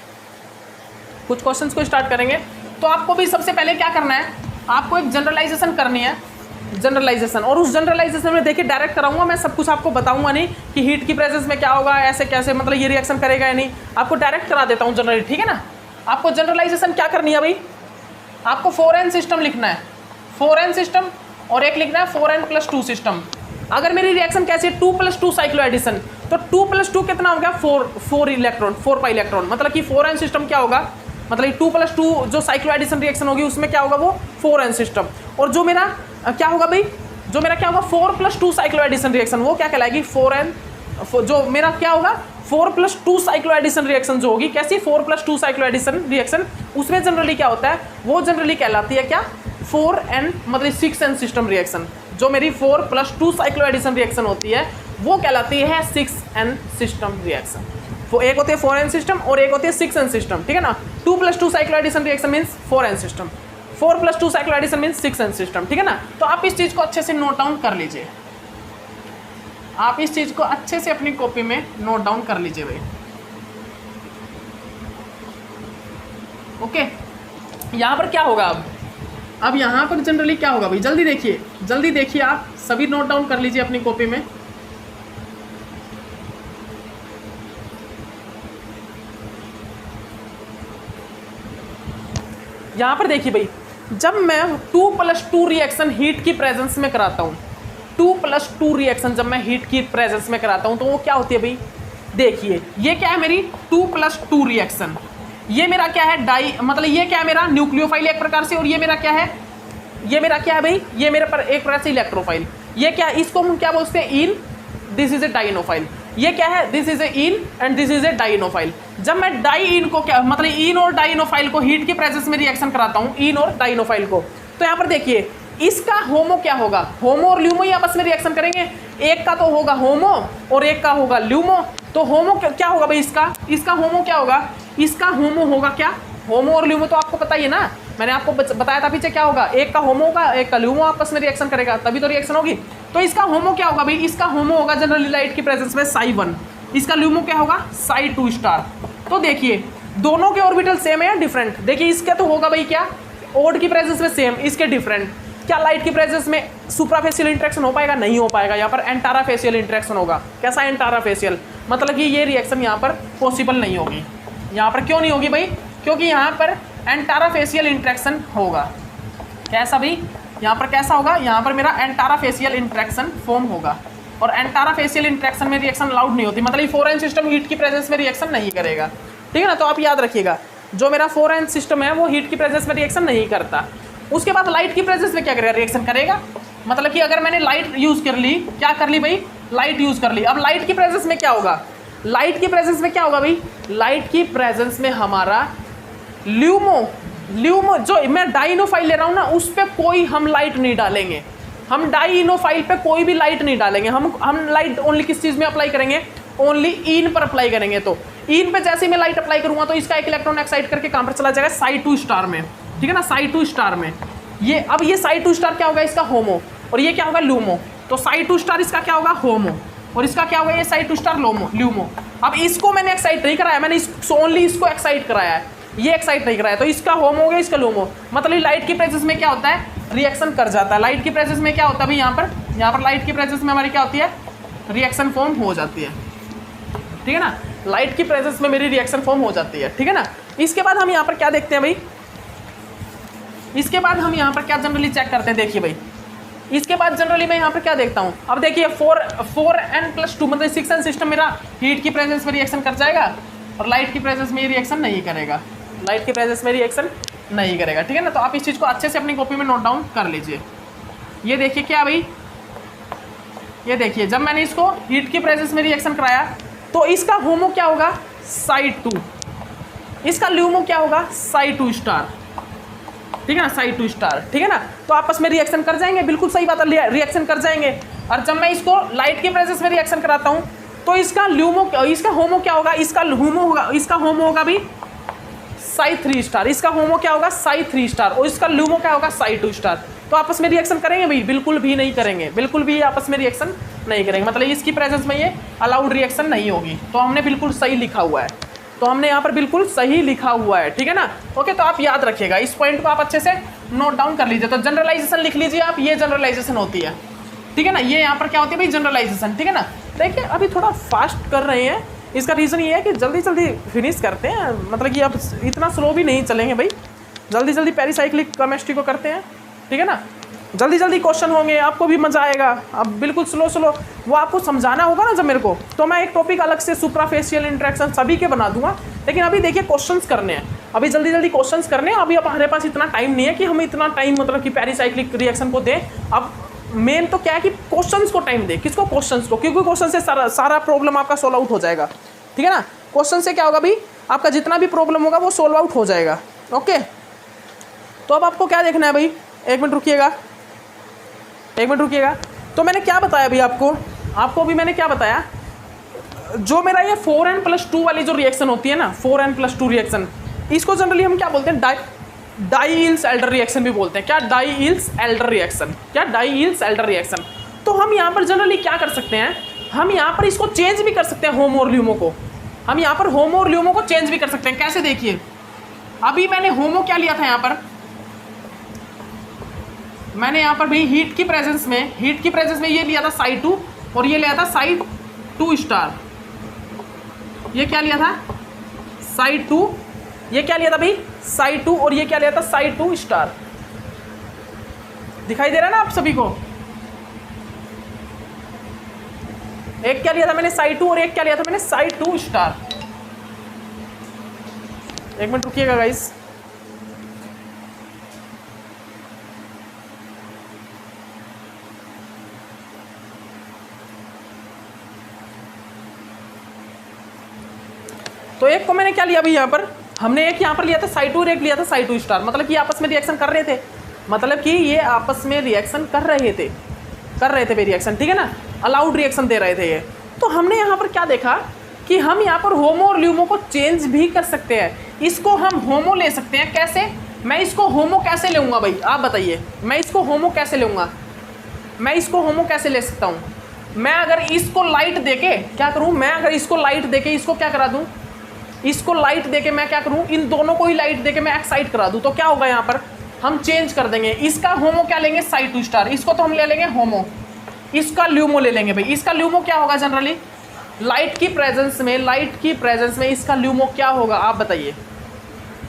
कुछ क्वेश्चंस को स्टार्ट करेंगे। तो आपको भी सबसे पहले क्या करना है, आपको एक जनरलाइजेशन करनी है, जनरलाइजेशन। और उस जनरलाइजेशन में देखिए डायरेक्ट कराऊंगा मैं, सब कुछ आपको बताऊंगा नहीं कि हीट की प्रेजेंस में क्या होगा, ऐसे कैसे मतलब ये रिएक्शन करेगा या नहीं, आपको डायरेक्ट करा देता हूँ जनरली, ठीक है ना। आपको जनरलाइजेशन क्या करनी है भाई, आपको 4n सिस्टम लिखना है, 4n सिस्टम, और एक लिखना है 4n+2 सिस्टम। अगर मेरी रिएक्शन कैसी है, 2+2 साइक्लो एडिशन, तो 2+2 कितना हो गया, 4 इलेक्ट्रॉन, 4 पाई इलेक्ट्रॉन, मतलब कि 4n सिस्टम क्या होगा, मतलब 2+2 जो साइक्लो एडिशन रिएक्शन होगी उसमें क्या होगा, वो 4n सिस्टम। और जो मेरा क्या होगा भाई, जो मेरा क्या होगा 4+2 साइक्लो एडिशन रिएक्शन, वो क्या कहलाएगी, 4n, जो मेरा क्या होगा 4+2 साइक्लो एडिशन रिएक्शन जो होगी, कैसी 4+2 साइक्लो एडिशन रिएक्शन, उसमें जनरली क्या होता है, वो जनरली कहलाती है क्या, 4n मतलब 6n सिस्टम रिएक्शन। जो मेरी 4+2 साइक्लो एडिशन रिएक्शन होती है वो कहलाती है 6n सिस्टम रिएक्शन। वो एक होती है 4n सिस्टम और एक होती है 6n सिस्टम, ठीक है ना। 2+2 cyclo addition reaction means 4n system, 4+2 cyclo addition means 6n system, ठीक है ना। तो आप इस चीज़ को अच्छे से नोट डाउन कर लीजिए, आप इस चीज़ को अच्छे से अपनी कॉपी में नोट डाउन कर लीजिए भाई, ओके। यहाँ पर क्या होगा अब यहाँ पर जनरली क्या होगा भाई, जल्दी देखिए आप सभी नोट डाउन कर लीजिए अपनी कॉपी में। यहाँ पर देखिए भाई, जब मैं 2+2 रिएक्शन हीट की प्रेजेंस में कराता हूँ, 2+2 रिएक्शन जब मैं हीट की प्रेजेंस में कराता हूँ तो वो क्या होती है भाई, देखिए ये क्या है मेरी 2+2 रिएक्शन, ये मेरा क्या है डाई, मतलब ये क्या है मेरा न्यूक्लियोफाइल एक प्रकार से, और ये मेरा क्या है, ये मेरा क्या है भाई, ये मेरे पर एक प्रकार से इलेक्ट्रोफाइल। ये क्या, इसको हम क्या बोलते हैं, in, this is a dienophile. ये क्या है, this is a in and this is a dienophile. जब मैं डाई इन को क्या मतलब इन और डाइनोफाइल को हीट की प्रेजेंस में रिएक्शन कराता हूँ, इन और डाइनोफाइल को, तो यहाँ पर देखिए इसका होमो क्या होगा, होमो और ल्यूमो ही आपस में रिएक्शन करेंगे। एक का तो होगा होमो और एक का होगा ल्यूमो। तो होमो क्या होगा भाई, इसका होमो क्या होगा, इसका होमो होगा क्या, होमो और ल्यूमो तो आपको पता ही है ना, मैंने आपको बताया था पीछे क्या होगा, एक का होमो होगा एक का ल्यूमो, आपस में रिएक्शन करेगा तभी तो रिएक्शन होगी। तो इसका होमो क्या होगा भाई, इसका होमो होगा जनरली लाइट की प्रेजेंस में psi1, इसका ल्यूमो क्या होगा psi2 स्टार। तो देखिए दोनों के ऑर्बिटल सेम है या डिफरेंट, देखिए इसका तो होगा भाई क्या, ओड की प्रेजेंस में सेम, इसके डिफरेंट। क्या लाइट की प्रेजेंस में सुप्राफेशियल इंटरेक्शन हो पाएगा, नहीं हो पाएगा, यहाँ पर एंटाराफेशियल इंटरेक्शन होगा। कैसा एंटाराफेशियल, मतलब कि ये रिएक्शन यहाँ पर पॉसिबल नहीं होगी। यहाँ पर क्यों नहीं होगी भाई, क्योंकि यहाँ पर एंटाराफेशियल इंटरेक्शन होगा। कैसा भाई, यहाँ पर कैसा होगा, यहाँ पर मेरा एंटाराफेशियल इंटरेक्शन फॉर्म होगा, और एंटाराफेशियल इंटरेक्शन में रिएक्शन अलाउड नहीं होती, मतलब 4n सिस्टम हीट की प्रेजेंस में रिएक्शन नहीं करेगा, ठीक है ना। तो आप याद रखिएगा, जो मेरा 4n सिस्टम है वो हीट की प्रेजेंस में रिएक्शन नहीं करता। उसके बाद लाइट की प्रेजेंस में क्या करेगा, रिएक्शन करेगा। मतलब कि अगर मैंने लाइट यूज़ कर ली, क्या कर ली भाई, लाइट यूज कर ली। अब लाइट की प्रेजेंस में क्या होगा, लाइट की प्रेजेंस में क्या होगा भाई, लाइट की प्रेजेंस में हमारा ल्यूमो जो मैं डाइनोफाइल ले रहा हूं ना, उस पर कोई हम लाइट नहीं डालेंगे, हम डाइनोफाइल पे कोई भी लाइट नहीं डालेंगे, हम लाइट ओनली किस चीज में अप्लाई करेंगे, ओनली इन पर अप्लाई करेंगे। तो इन पे जैसे मैं लाइट अप्लाई करूंगा तो इसका एक इलेक्ट्रॉन एक्साइट करके कहां पर चला जाएगा, Psi2 स्टार में, ठीक है ना, Psi2 स्टार में। ये अब ये Psi2 स्टार क्या होगा, इसका होमो, और ये क्या होगा ल्यूमो। तो Psi2 स्टार इसका क्या होगा, होमो, और इसका क्या होगा, ये Psi2 स्टार ल्यूमो। अब इसको मैंने एक्साइट नहीं कराया, मैंने ओनली इसको एक्साइट कराया है, ये एक्साइट नहीं कराया, तो इसका होमो हो गया, इसका लूमो। मतलब लाइट की प्रेजेंस में क्या होता है, रिएक्शन कर जाता है। लाइट की प्रेजेंस में क्या होता है भाई, यहाँ पर लाइट की प्रेजेंस में हमारी क्या होती है, रिएक्शन फॉर्म हो जाती है, ठीक है ना, लाइट की प्रेजेंस में मेरी रिएक्शन फॉर्म हो जाती है, ठीक है ना। इसके बाद हम यहाँ पर क्या देखते हैं भाई, इसके बाद हम यहाँ पर क्या जनरली चेक करते हैं, देखिए भाई, इसके बाद जनरली मैं यहाँ पर क्या देखता हूँ, अब देखिए 4n+2 मतलब 6n सिस्टम मेरा हीट की प्रेजेंस में रिएक्शन कर जाएगा, और लाइट की प्रेजेंस में रिएक्शन नहीं करेगा, लाइट की प्रेजेंस में रिएक्शन नहीं करेगा, ठीक है ना। तो आप इस चीज़ को अच्छे से अपनी कॉपी में नोट डाउन कर लीजिए। ये देखिए क्या भाई, ये देखिए जब मैंने इसको हीट की प्रेजेंस में रिएक्शन कराया तो इसका होमो क्या होगा, Psi2, इसका ल्यूमो क्या होगा, Psi2 स्टार, ठीक है ना, Psi2 स्टार, ठीक है ना। तो आपस में रिएक्शन कर जाएंगे, बिल्कुल सही बात है, रिएक्शन कर जाएंगे। और जब मैं इसको लाइट की प्रेजेंस में रिएक्शन कराता हूँ तो इसका होमो क्या होगा, इसका होमो होगा भी Psi3 स्टार, इसका होमो क्या होगा, Psi3 स्टार, और इसका ल्यूमो क्या होगा, Psi2 स्टार। तो आपस में रिएक्शन करेंगे भाई, बिल्कुल भी नहीं करेंगे, बिल्कुल भी आपस में रिएक्शन नहीं करेंगे, मतलब इसकी प्रेजेंस में ये अलाउड रिएक्शन नहीं होगी। तो हमने बिल्कुल सही लिखा हुआ है, तो हमने यहाँ पर बिल्कुल सही लिखा हुआ है, ठीक है ना। ओके, तो आप याद रखिएगा, इस पॉइंट को आप अच्छे से नोट डाउन कर लीजिए। तो जनरलाइजेशन लिख लीजिए आप, ये जनरलाइजेशन होती है, ठीक है ना, ये यहाँ पर क्या होती है भाई, जनरलाइजेशन, ठीक है ना। देखिए अभी थोड़ा फास्ट कर रहे हैं, इसका रीज़न ये है कि जल्दी जल्दी फिनिश करते हैं, मतलब कि अब इतना स्लो भी नहीं चलेंगे भाई, जल्दी जल्दी पेरिसाइक्लिक केमिस्ट्री को करते हैं, ठीक है ना। जल्दी जल्दी क्वेश्चन होंगे, आपको भी मजा आएगा। अब बिल्कुल स्लो वो आपको समझाना होगा ना जब मेरे को, तो मैं एक टॉपिक अलग से सुप्राफेशियल इंटरेक्शन सभी के बना दूंगा। लेकिन अभी देखिए क्वेश्चंस करने हैं, अभी जल्दी जल्दी क्वेश्चंस करने हैं। अभी अब हमारे पास इतना टाइम नहीं है कि हम इतना टाइम मतलब कि पेरिसाइक्लिक रिएक्शन को दें। अब मेन तो क्या है कि क्वेश्चंस को टाइम दे, किसको, क्वेश्चंस को, क्योंकि क्वेश्चन से सारा प्रॉब्लम आपका सोल्व आउट हो जाएगा, ठीक है ना। क्वेश्चन से क्या होगा भाई, आपका जितना भी प्रॉब्लम होगा वो सोल्व आउट हो जाएगा। ओके, तो अब आपको क्या देखना है भाई, एक मिनट रुकिएगा। तो मैंने क्या बताया भाई आपको भी मैंने क्या बताया, जो मेरा ये 4n+2 वाली जो रिएक्शन होती है ना, 4n+2 रिएक्शन, इसको जनरली हम क्या बोलते हैं, डाइल्स-एल्डर रिएक्शन भी बोलते हैं। क्या, डाइल्स-एल्डर रिएक्शन। तो हम यहाँ पर जनरली क्या कर सकते हैं, हम यहाँ पर इसको चेंज भी कर सकते हैं, होमो और ल्यूमो को, हम यहाँ पर होमो और ल्यूमो को चेंज भी कर सकते हैं। कैसे, देखिए अभी मैंने होमो क्या लिया था, यहाँ पर मैंने यहाँ पर भी हीट की प्रेजेंस में ये लिया था Psi2 और ये लिया था Psi2 स्टार। ये क्या लिया था, Psi2, ये क्या लिया था भाई, Psi2, और ये क्या लिया था, Psi2 स्टार। दिखाई दे रहा है ना आप सभी को, एक क्या लिया था मैंने Psi2 और एक क्या लिया था मैंने Psi2 स्टार। एक मिनट रुकिएगा गाइस। तो एक को मैंने क्या लिया भाई, यहाँ पर हमने एक यहाँ पर लिया था Psi2 और एक लिया था Psi2 स्टार, मतलब कि आपस में रिएक्शन कर रहे थे, मतलब कि ये आपस में रिएक्शन कर रहे थे भाई रिएक्शन, ठीक है ना, अलाउड रिएक्शन दे रहे थे ये। तो हमने यहाँ पर क्या देखा कि हम यहाँ पर होमो और ल्यूमो को चेंज भी कर सकते हैं। इसको हम होमो ले सकते हैं, कैसे, मैं इसको होमो कैसे लूँगा भाई, आप बताइए, मैं इसको होमो कैसे लूँगा, मैं इसको होमो कैसे ले सकता हूँ। मैं अगर इसको लाइट देके क्या करूँ, मैं अगर इसको लाइट देके इसको क्या करा दूँ, इसको लाइट देके मैं क्या करूँ, इन दोनों को ही लाइट देके मैं एक्साइट करा दूँ, तो क्या होगा, यहाँ पर हम चेंज कर देंगे। इसका होमो क्या लेंगे, Psi2 स्टार, इसको तो हम ले लेंगे होमो, इसका ल्यूमो ले लेंगे भाई। इसका ल्यूमो क्या होगा जनरली, लाइट की प्रेजेंस में इसका ल्यूमो क्या होगा, आप बताइए,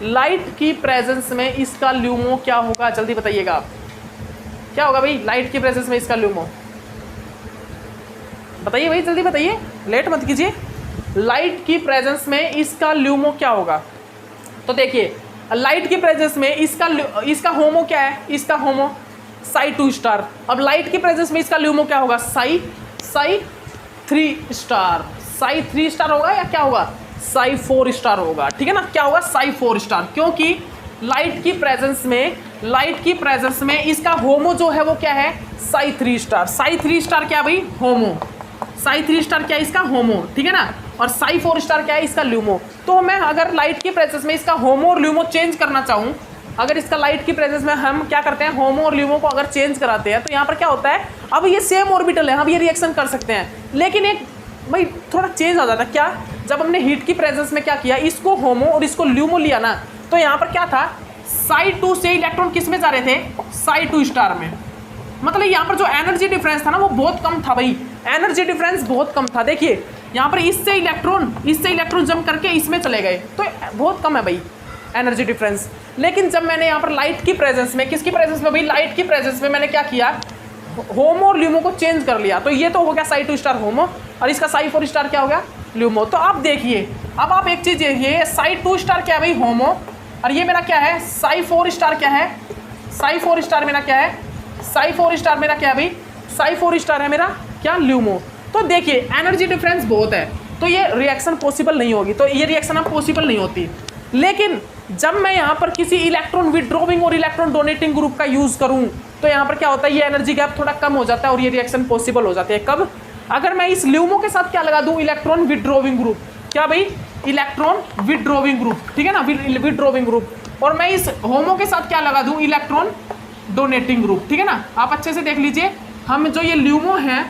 लाइट की प्रेजेंस में इसका ल्यूमो क्या होगा, जल्दी बताइएगा आप, क्या होगा भाई लाइट की प्रेजेंस में इसका ल्यूमो, बताइए भाई, जल्दी बताइए, लेट मत कीजिए। लाइट की प्रेजेंस में इसका ल्यूमो क्या होगा, तो देखिए लाइट की प्रेजेंस में इसका होमो क्या है, इसका होमो Psi2 स्टार। अब लाइट की प्रेजेंस में इसका ल्यूमो क्या होगा, Psi2 3 स्टार, साई 3 स्टार होगा या क्या होगा, साई 4 स्टार होगा, ठीक है ना, क्या होगा, साई 4 स्टार, क्योंकि लाइट की प्रेजेंस में इसका होमो जो है वो क्या है, साई 3 स्टार। साई 3 स्टार क्या भाई, होमो, साई 3 स्टार क्या है इसका होमो, ठीक है ना, और साई 4 स्टार क्या है इसका ल्यूमो। तो मैं अगर लाइट की प्रेजेंस में इसका होमो और ल्यूमो चेंज करना चाहूँ, अगर इसका लाइट की प्रेजेंस में हम क्या करते हैं, होमो और ल्यूमो को अगर चेंज कराते हैं, तो यहाँ पर क्या होता है, अब ये सेम ऑर्बिटल है, हम ये रिएक्शन कर सकते हैं, लेकिन एक भाई थोड़ा चेंज आ जाता है। क्या, जब हमने हीट की प्रेजेंस में क्या किया, इसको होमो और इसको ल्यूमो लिया ना, तो यहाँ पर क्या था, साई 2 से इलेक्ट्रॉन किस में जा रहे थे, साई 2 स्टार में। मतलब यहाँ पर जो एनर्जी डिफरेंस था ना वो बहुत कम था भाई, एनर्जी डिफरेंस बहुत कम था। देखिए यहाँ पर इससे इलेक्ट्रॉन जंप करके इसमें चले गए, तो बहुत कम है भाई एनर्जी डिफरेंस। लेकिन जब मैंने यहाँ पर लाइट की प्रेजेंस में, किसकी प्रेजेंस में भाई, लाइट की प्रेजेंस में मैंने क्या किया, होमो और ल्यूमो को चेंज कर लिया, तो ये तो हो गया साई 2 स्टार होमो और इसका साई 4 स्टार क्या हो गया, ल्यूमो। तो आप देखिए, अब आप एक चीज़ देखिए, साई 2 स्टार क्या है भाई, होमो, और ये मेरा क्या है, साई 4 स्टार क्या है, साई 4 स्टार मेरा क्या है, साई 4 स्टार मेरा क्या है भाई, साई 4 स्टार है मेरा क्या, ल्यूमो। तो देखिए एनर्जी डिफरेंस बहुत है, तो ये रिएक्शन पॉसिबल नहीं होगी, तो ये रिएक्शन अब पॉसिबल नहीं होती। लेकिन जब मैं यहाँ पर किसी इलेक्ट्रॉन विड्रॉविंग और इलेक्ट्रॉन डोनेटिंग ग्रुप का यूज़ करूँ, तो यहाँ पर क्या होता है, ये एनर्जी गैप थोड़ा कम हो जाता है और ये रिएक्शन पॉसिबल हो जाती है। कब, अगर मैं इस ल्यूमो के साथ क्या लगा दूँ, इलेक्ट्रॉन विड्रॉविंग ग्रुप, क्या भाई, इलेक्ट्रॉन विड्रॉविंग ग्रुप, ठीक है ना, विड्रॉविंग ग्रुप, और मैं इस होमो के साथ क्या लगा दूँ, इलेक्ट्रॉन डोनेटिंग ग्रुप, ठीक है ना। आप अच्छे से देख लीजिए, हम जो ये ल्यूमो है,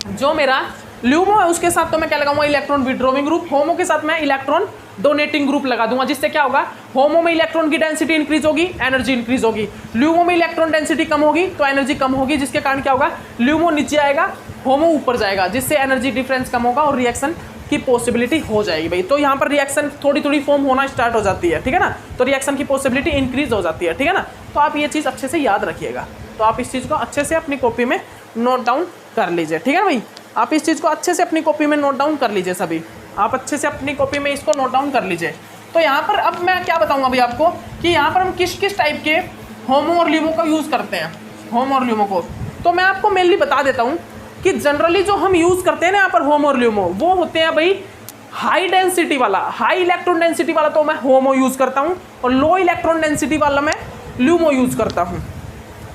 जो मेरा ल्यूमो है उसके साथ तो मैं क्या लगाऊंगा, इलेक्ट्रॉन विड्रॉविंग ग्रुप, होमो के साथ मैं इलेक्ट्रॉन डोनेटिंग ग्रुप लगा दूंगा, जिससे क्या होगा, होमो में इलेक्ट्रॉन की डेंसिटी इंक्रीज होगी, एनर्जी इंक्रीज होगी, ल्यूमो में इलेक्ट्रॉन डेंसिटी कम होगी तो एनर्जी कम होगी, जिसके कारण क्या होगा, ल्यूमो नीचे आएगा, होमो ऊपर जाएगा, जिससे एनर्जी डिफरेंस कम होगा और रिएक्शन की पॉसिबिलिटी हो जाएगी भाई। तो यहाँ पर रिएक्शन थोड़ी थोड़ी फॉर्म होना स्टार्ट हो जाती है, ठीक है ना, तो रिएक्शन की पॉसिबिलिटी इंक्रीज हो जाती है, ठीक है ना। तो आप ये चीज़ अच्छे से याद रखिएगा, तो आप इस चीज़ को अच्छे से अपनी कॉपी में नोट डाउन कर लीजिए, ठीक है ना भाई। आप इस चीज़ को अच्छे से अपनी कॉपी में नोट डाउन कर लीजिए, सभी आप अच्छे से अपनी कॉपी में इसको नोट डाउन कर लीजिए। तो यहाँ पर अब मैं क्या बताऊँगा भाई आपको कि यहाँ पर हम किस किस टाइप के होमो और ल्यूमो का यूज़ करते हैं, होमो और ल्यूमो को। तो मैं आपको मेनली बता देता हूँ कि जनरली जो हम यूज़ करते हैं ना यहाँ पर होमो और ल्यूमो, वो होते हैं भाई हाई डेंसिटी वाला, हाई इलेक्ट्रॉन डेंसिटी वाला तो मैं होमो यूज़ करता हूँ, और लो इलेक्ट्रॉन डेंसिटी वाला मैं ल्यूमो यूज़ करता हूँ।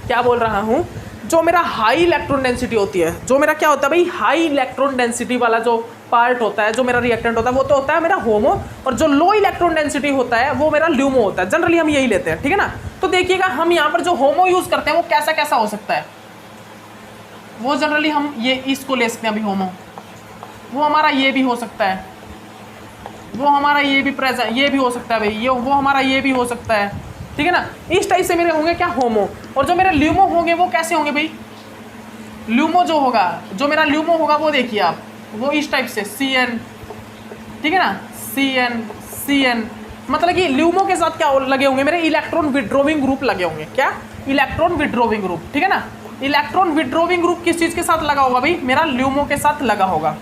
क्या बोल रहा हूँ, जो मेरा हाई इलेक्ट्रॉन डेंसिटी होती है, जो मेरा क्या होता है भाई, हाई इलेक्ट्रॉन डेंसिटी वाला जो पार्ट होता है, जो मेरा रिएक्टेंट होता है, वो तो होता है मेरा होमो, और जो लो इलेक्ट्रॉन डेंसिटी होता है वो मेरा ल्यूमो होता है। जनरली हम यही लेते हैं, ठीक है ना। तो देखिएगा हम यहाँ पर जो होमो यूज़ करते हैं वो कैसा कैसा हो सकता है, वो जनरली हम ये इसको ले सकते हैं अभी होमो, वो हमारा ये भी हो सकता है, वो हमारा ये भी प्रेजेंट, ये भी हो सकता है भाई, ये वो हमारा ये भी हो सकता है, ठीक है ना। इस टाइप से मेरे होंगे क्या, होमो। और जो मेरे ल्यूमो होंगे वो कैसे होंगे भाई, ल्यूमो जो होगा, जो मेरा ल्यूमो होगा वो देखिए आप, वो इस टाइप से CN, ठीक है ना, CN, मतलब कि ल्यूमो के साथ क्या लगे होंगे, मेरे इलेक्ट्रॉन विड्रॉविंग ग्रुप लगे होंगे, क्या, इलेक्ट्रॉन विड्रॉविंग ग्रुप, ठीक है ना। इलेक्ट्रॉन विड्रॉविंग ग्रुप किस चीज़ के साथ लगा होगा भाई, मेरा ल्यूमो के साथ लगा होगा।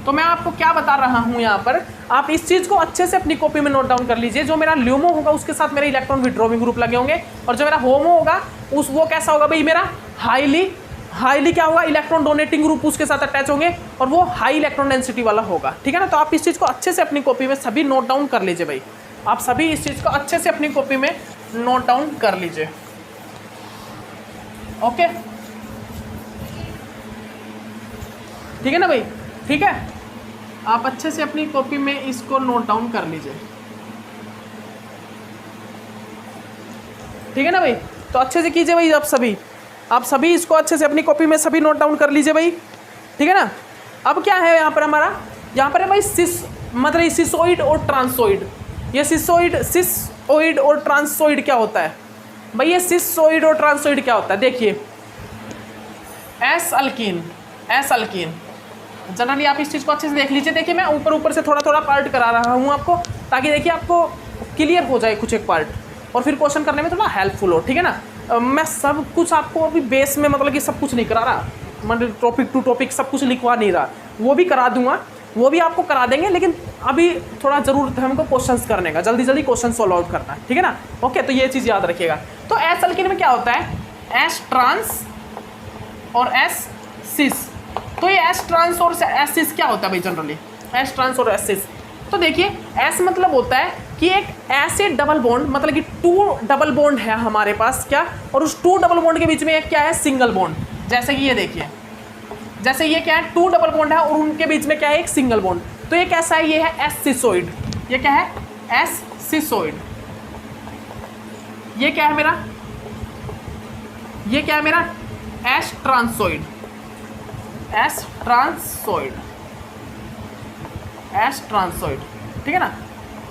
तो मैं आपको क्या बता रहा हूँ यहाँ पर, आप इस चीज़ को अच्छे से अपनी कॉपी में नोट डाउन कर लीजिए। जो मेरा ल्यूमो होगा उसके साथ मेरे इलेक्ट्रॉन विड्रॉविंग ग्रुप लगे होंगे, और जो मेरा होमो होगा वो कैसा होगा भाई, मेरा हाईली क्या होगा, इलेक्ट्रॉन डोनेटिंग ग्रुप उसके साथ अटैच होंगे, और वो हाई इलेक्ट्रॉन डेंसिटी वाला होगा, ठीक है ना। तो आप इस चीज़ को अच्छे से अपनी कॉपी में सभी नोट डाउन कर लीजिए भाई, आप सभी इस चीज़ को अच्छे से अपनी कॉपी में नोट डाउन कर लीजिए, ओके, ठीक है ना भाई, ठीक है। आप अच्छे से अपनी कॉपी में इसको नोट डाउन कर लीजिए, ठीक है ना भाई। तो अच्छे से कीजिए भाई, आप सभी इसको अच्छे से अपनी कॉपी में सभी नोट डाउन कर लीजिए भाई, ठीक है ना। अब क्या है यहाँ पर हमारा, यहाँ पर है भाई मतलब सिसोइड और ट्रांसोइड। ये सिसोइड और ट्रांसोइड क्या होता है भाई, ये सिसोइड और ट्रांसोइड क्या होता है, देखिए एस अल्कीन, जनरली आप इस चीज़ को अच्छे से देख लीजिए। देखिए मैं ऊपर से थोड़ा पार्ट करा रहा हूँ आपको, ताकि देखिए आपको क्लियर हो जाए कुछ एक पार्ट, और फिर क्वेश्चन करने में थोड़ा हेल्पफुल हो, ठीक है ना। मैं सब कुछ आपको अभी बेस में मतलब कि सब कुछ नहीं करा रहा, मतलब टॉपिक टू टॉपिक सब कुछ लिखवा नहीं रहा, वो भी करा दूंगा, वो भी आपको करा देंगे, लेकिन अभी थोड़ा ज़रूरत है हमको क्वेश्चंस करने का, जल्दी क्वेश्चन सॉल्व आउट करना, ठीक है ना। ओके, तो ये चीज़ याद रखिएगा। तो एस अल्कीन में क्या होता है, एस ट्रांस और एस सिस, तो ये एस ट्रांस और एस सिस क्या होता है भाई जनरली, एस ट्रांस और एस सिस। तो देखिए एस मतलब होता है कि एक ऐसे डबल बॉन्ड, मतलब कि 2 डबल बॉन्ड है हमारे पास क्या, और उस 2 डबल बॉन्ड के बीच में एक क्या है, सिंगल बॉन्ड। जैसे कि ये देखिए, जैसे ये क्या है 2 डबल बॉन्ड है और उनके बीच में क्या है, एक सिंगल बॉन्ड। तो ये कैसा है, ये है एस सिसोइड। ये क्या है, एस सिसोइड। ये क्या है मेरा, ये क्या है मेरा, एस ट्रांसोइड। एस ट्रांसोइड, एस ट्रांसोइड, ठीक है ना।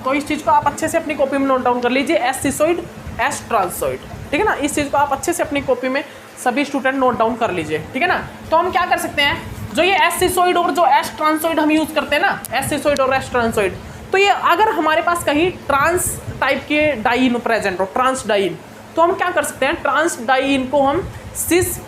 तो इस चीज़ को आप अच्छे से अपनी कॉपी में नोट डाउन कर लीजिए, एस सिसोइड, एस ट्रांसोइड, ठीक है ना। इस चीज़ को आप अच्छे से अपनी कॉपी में सभी स्टूडेंट नोट डाउन कर लीजिए, ठीक है ना। तो हम क्या कर सकते हैं, जो ये एस सिसोइड और जो एस ट्रांसोइड हम यूज़ करते हैं ना, एस सिसोइड और एस ट्रांसोइड, तो ये अगर हमारे पास कहीं ट्रांस टाइप के डाइइन प्रेजेंट हो, ट्रांस डाइइन, तो हम क्या कर सकते हैं, ट्रांस डाइइन को हम सिस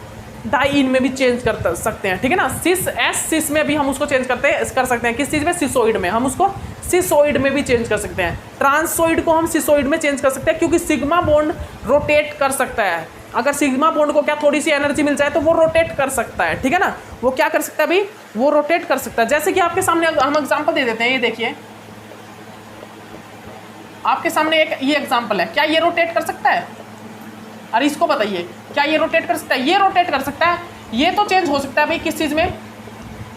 डाइइन में भी चेंज कर सकते हैं, ठीक है ना। सिस एस सिस में भी हम उसको चेंज कर सकते हैं, किस चीज़ में, सिसोइड में। हम उसको सिसोइड में भी चेंज कर सकते हैं। ट्रांसोइड को हम सिसोइड में चेंज कर सकते हैं, क्योंकि सिग्मा बॉन्ड रोटेट कर सकता है। अगर सिग्मा बॉन्ड को क्या थोड़ी सी एनर्जी मिल जाए तो वो रोटेट कर सकता है, ठीक है ना। वो क्या कर सकता है भाई, वो रोटेट कर सकता है। जैसे कि आपके सामने हम एग्जाम्पल दे देते हैं, ये देखिए आपके सामने एक ये एग्जाम्पल है, क्या ये रोटेट कर सकता है, अरे इसको बताइए, क्या ये रोटेट कर सकता है, ये रोटेट कर सकता है। ये तो चेंज हो सकता है भाई किस चीज़ में,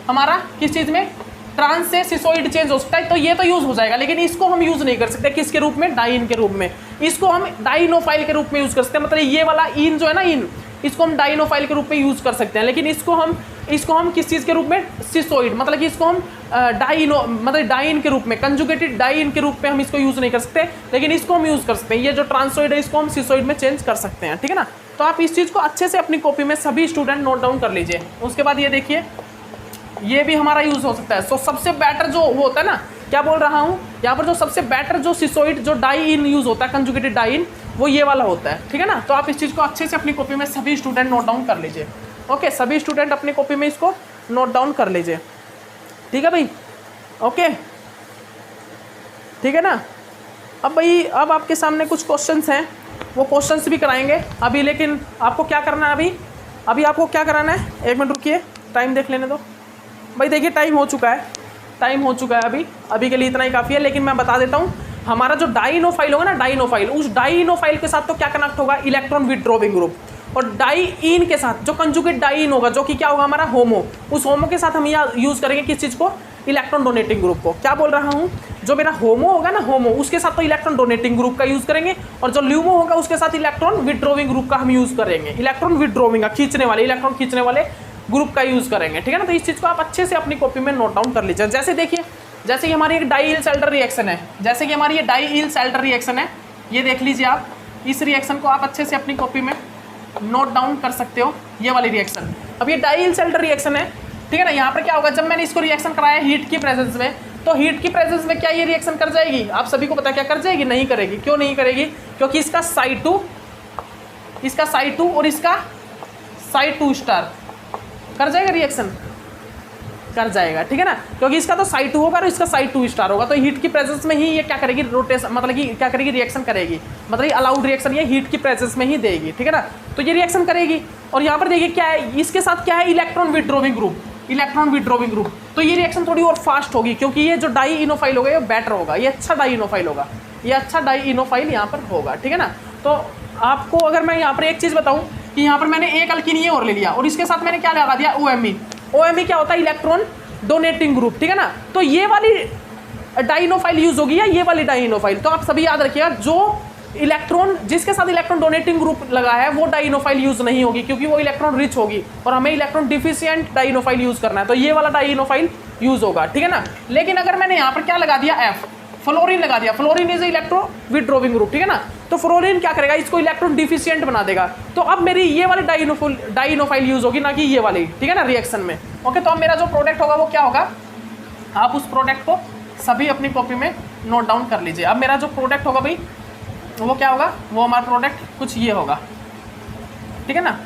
हमारा किस चीज़ में, ट्रांस से सिसोइड चेंज हो सकता है, तो ये तो यूज़ हो जाएगा। लेकिन इसको हम यूज़ नहीं कर सकते, किसके रूप में, डाइन के रूप में। इसको हम डाइनोफाइल के रूप में यूज़ कर सकते हैं, मतलब ये वाला इन जो है ना, इन, इसको हम डाइनोफाइल के रूप में यूज़ कर सकते हैं। लेकिन इसको हम किस चीज़ के रूप में, सिसोइड, मतलब कि इसको हम मतलब डाइन के रूप में, कंजुगेटेड डाइन के रूप में हम इसको यूज़ नहीं कर सकते। लेकिन इसको हम यूज़ कर सकते हैं, ये जो ट्रांसोइड है इसको हम सिसोइड में चेंज कर सकते हैं, ठीक है ना। तो आप इस चीज़ को अच्छे से अपनी कॉपी में सभी स्टूडेंट नोट डाउन कर लीजिए। उसके बाद ये देखिए, ये भी हमारा यूज़ हो सकता है। सो सबसे बेटर जो वो होता है ना, क्या बोल रहा हूँ यहाँ पर, जो सबसे बेटर जो सिसोइड जो डाइन यूज़ होता है, कंजुगेटेड डाइन, वो ये वाला होता है, ठीक है ना। तो आप इस चीज़ को अच्छे से अपनी कॉपी में सभी स्टूडेंट नोट डाउन कर लीजिए। ओके, सभी स्टूडेंट अपनी कॉपी में इसको नोट डाउन कर लीजिए, ठीक है भाई। ओके, ठीक है ना। अब भाई, अब आपके सामने कुछ क्वेश्चंस हैं, वो क्वेश्चंस भी कराएंगे अभी। लेकिन आपको क्या करना है अभी आपको क्या कराना है, एक मिनट रुकिए, टाइम देख लेने दो भाई। देखिए टाइम हो चुका है, अभी के लिए इतना ही काफ़ी है। लेकिन मैं बता देता हूँ, हमारा जो डाइनोफाइल होगा ना, डाइनोफाइल, उस डाइनोफाइल के साथ तो क्या कनेक्ट होगा, इलेक्ट्रॉन विथड्रॉविंग ग्रुप। और डाइइन के साथ जो कंजुगेट डाइइन होगा, जो कि क्या होगा हमारा, होमो, उस होमो के साथ हम यहाँ यूज़ करेंगे किस चीज़ को, इलेक्ट्रॉन डोनेटिंग ग्रुप को। क्या बोल रहा हूँ, जो मेरा होमो होगा ना, होमो, उसके साथ तो इलेक्ट्रॉन डोनेटिंग ग्रुप का यूज़ करेंगे, और जो ल्यूमो होगा उसके साथ इलेक्ट्रॉन विथड्रॉविंग ग्रुप का हम यूज़ करेंगे। इलेक्ट्रॉन विथड्रॉविंग, इलेक्ट्रॉन खींचने वाले ग्रुप का यूज़ करेंगे, ठीक है ना। तो इस चीज़ को आप अच्छे से अपनी कॉपी में नोट डाउन कर लीजिए। जैसे देखिए, जैसे कि हमारी एक डाई सेल्टर रिएक्शन है, जैसे कि हमारी ये डाई सेल्टर रिएक्शन है, ये देख लीजिए आप। इस रिएक्शन को आप अच्छे से अपनी कॉपी में नोट डाउन कर सकते हो, ये वाली रिएक्शन। अब ये डाई सेल्टर रिएक्शन है, ठीक है ना। यहाँ पर क्या होगा, जब मैंने इसको रिएक्शन कराया हीट की प्रेजेंस में, तो हीट की प्रेजेंस में क्या ये रिएक्शन कर जाएगी, आप सभी को पता है क्या कर जाएगी, नहीं करेगी। क्यों नहीं करेगी, क्योंकि इसका Psi2 और इसका Psi2 स्टार कर जाएगा, रिएक्शन कर जाएगा, ठीक है ना। क्योंकि इसका तो Psi2 होगा और इसका Psi2 स्टार होगा, तो हीट की प्रेजेंस में ही ये क्या करेगी, रोटेशन, मतलब कि क्या करेगी, रिएक्शन करेगी। मतलब ये अलाउड रिएक्शन ये हीट की प्रेजेंस में ही देगी, ठीक है ना। तो ये रिएक्शन करेगी। और यहाँ पर देखिए क्या है, इसके साथ क्या है, इलेक्ट्रॉन विथड्रॉविंग ग्रुप। तो ये रिएक्शन थोड़ी और फास्ट होगी, क्योंकि ये जो डाई इनोफाइल होगा ये बेटर होगा, ये अच्छा डाई इनोफाइल होगा, यहाँ पर होगा, ठीक है ना। तो आपको अगर मैं यहाँ पर एक चीज़ बताऊँ कि यहाँ पर मैंने एक अल्कीन ये और ले लिया, और इसके साथ मैंने क्या लगा दिया, OMe क्या होता है, इलेक्ट्रॉन डोनेटिंग ग्रुप, ठीक है ना। तो ये वाली डाइनोफाइल यूज होगी या ये वाली डाइनोफाइल। तो आप सभी याद रखिएगा, जो इलेक्ट्रॉन जिसके साथ इलेक्ट्रॉन डोनेटिंग ग्रुप लगा है वो डाइनोफाइल यूज नहीं होगी, क्योंकि वो इलेक्ट्रॉन रिच होगी, और हमें इलेक्ट्रॉन डिफिशिएंट डाइनोफाइल यूज करना है, तो ये वाला डाइनोफाइल यूज होगा, ठीक है ना। लेकिन अगर मैंने यहाँ पर क्या लगा दिया, फ्लोरीन लगा दिया, फ्लोरीन इज इलेक्ट्रो विथड्रॉविंग ग्रुप, ठीक है ना। तो फ्लोरीन क्या करेगा, इसको इलेक्ट्रॉन डिफिशिएंट बना देगा। तो अब मेरी ये वाली डाइनोफाइल यूज होगी, ना कि ये वाली, ठीक है ना, रिएक्शन में। ओके, तो अब मेरा जो प्रोडक्ट होगा वो क्या होगा, आप उस प्रोडक्ट को सभी अपनी कॉपी में नोट डाउन कर लीजिए। अब मेरा जो प्रोडक्ट होगा भाई वो क्या होगा, वो हमारा प्रोडक्ट कुछ ये होगा, ठीक है ना।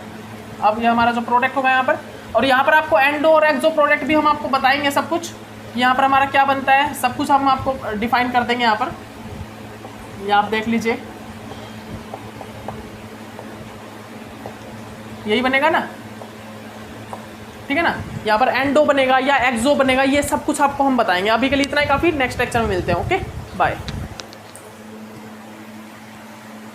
अब ये हमारा जो प्रोडक्ट होगा यहाँ पर, और यहाँ पर आपको एंडो और एक्सो प्रोडक्ट भी हम आपको बताएंगे सब कुछ। यहाँ पर हमारा क्या बनता है सब कुछ हम आपको डिफाइन कर देंगे यहाँ पर, ये आप देख लीजिए, यही बनेगा ना, ठीक है ना। यहाँ पर एंडो बनेगा या एक्सो बनेगा, ये सब कुछ आपको हम बताएंगे। अभी के लिए इतना ही काफ़ी, नेक्स्ट लेक्चर में मिलते हैं। Okay bye.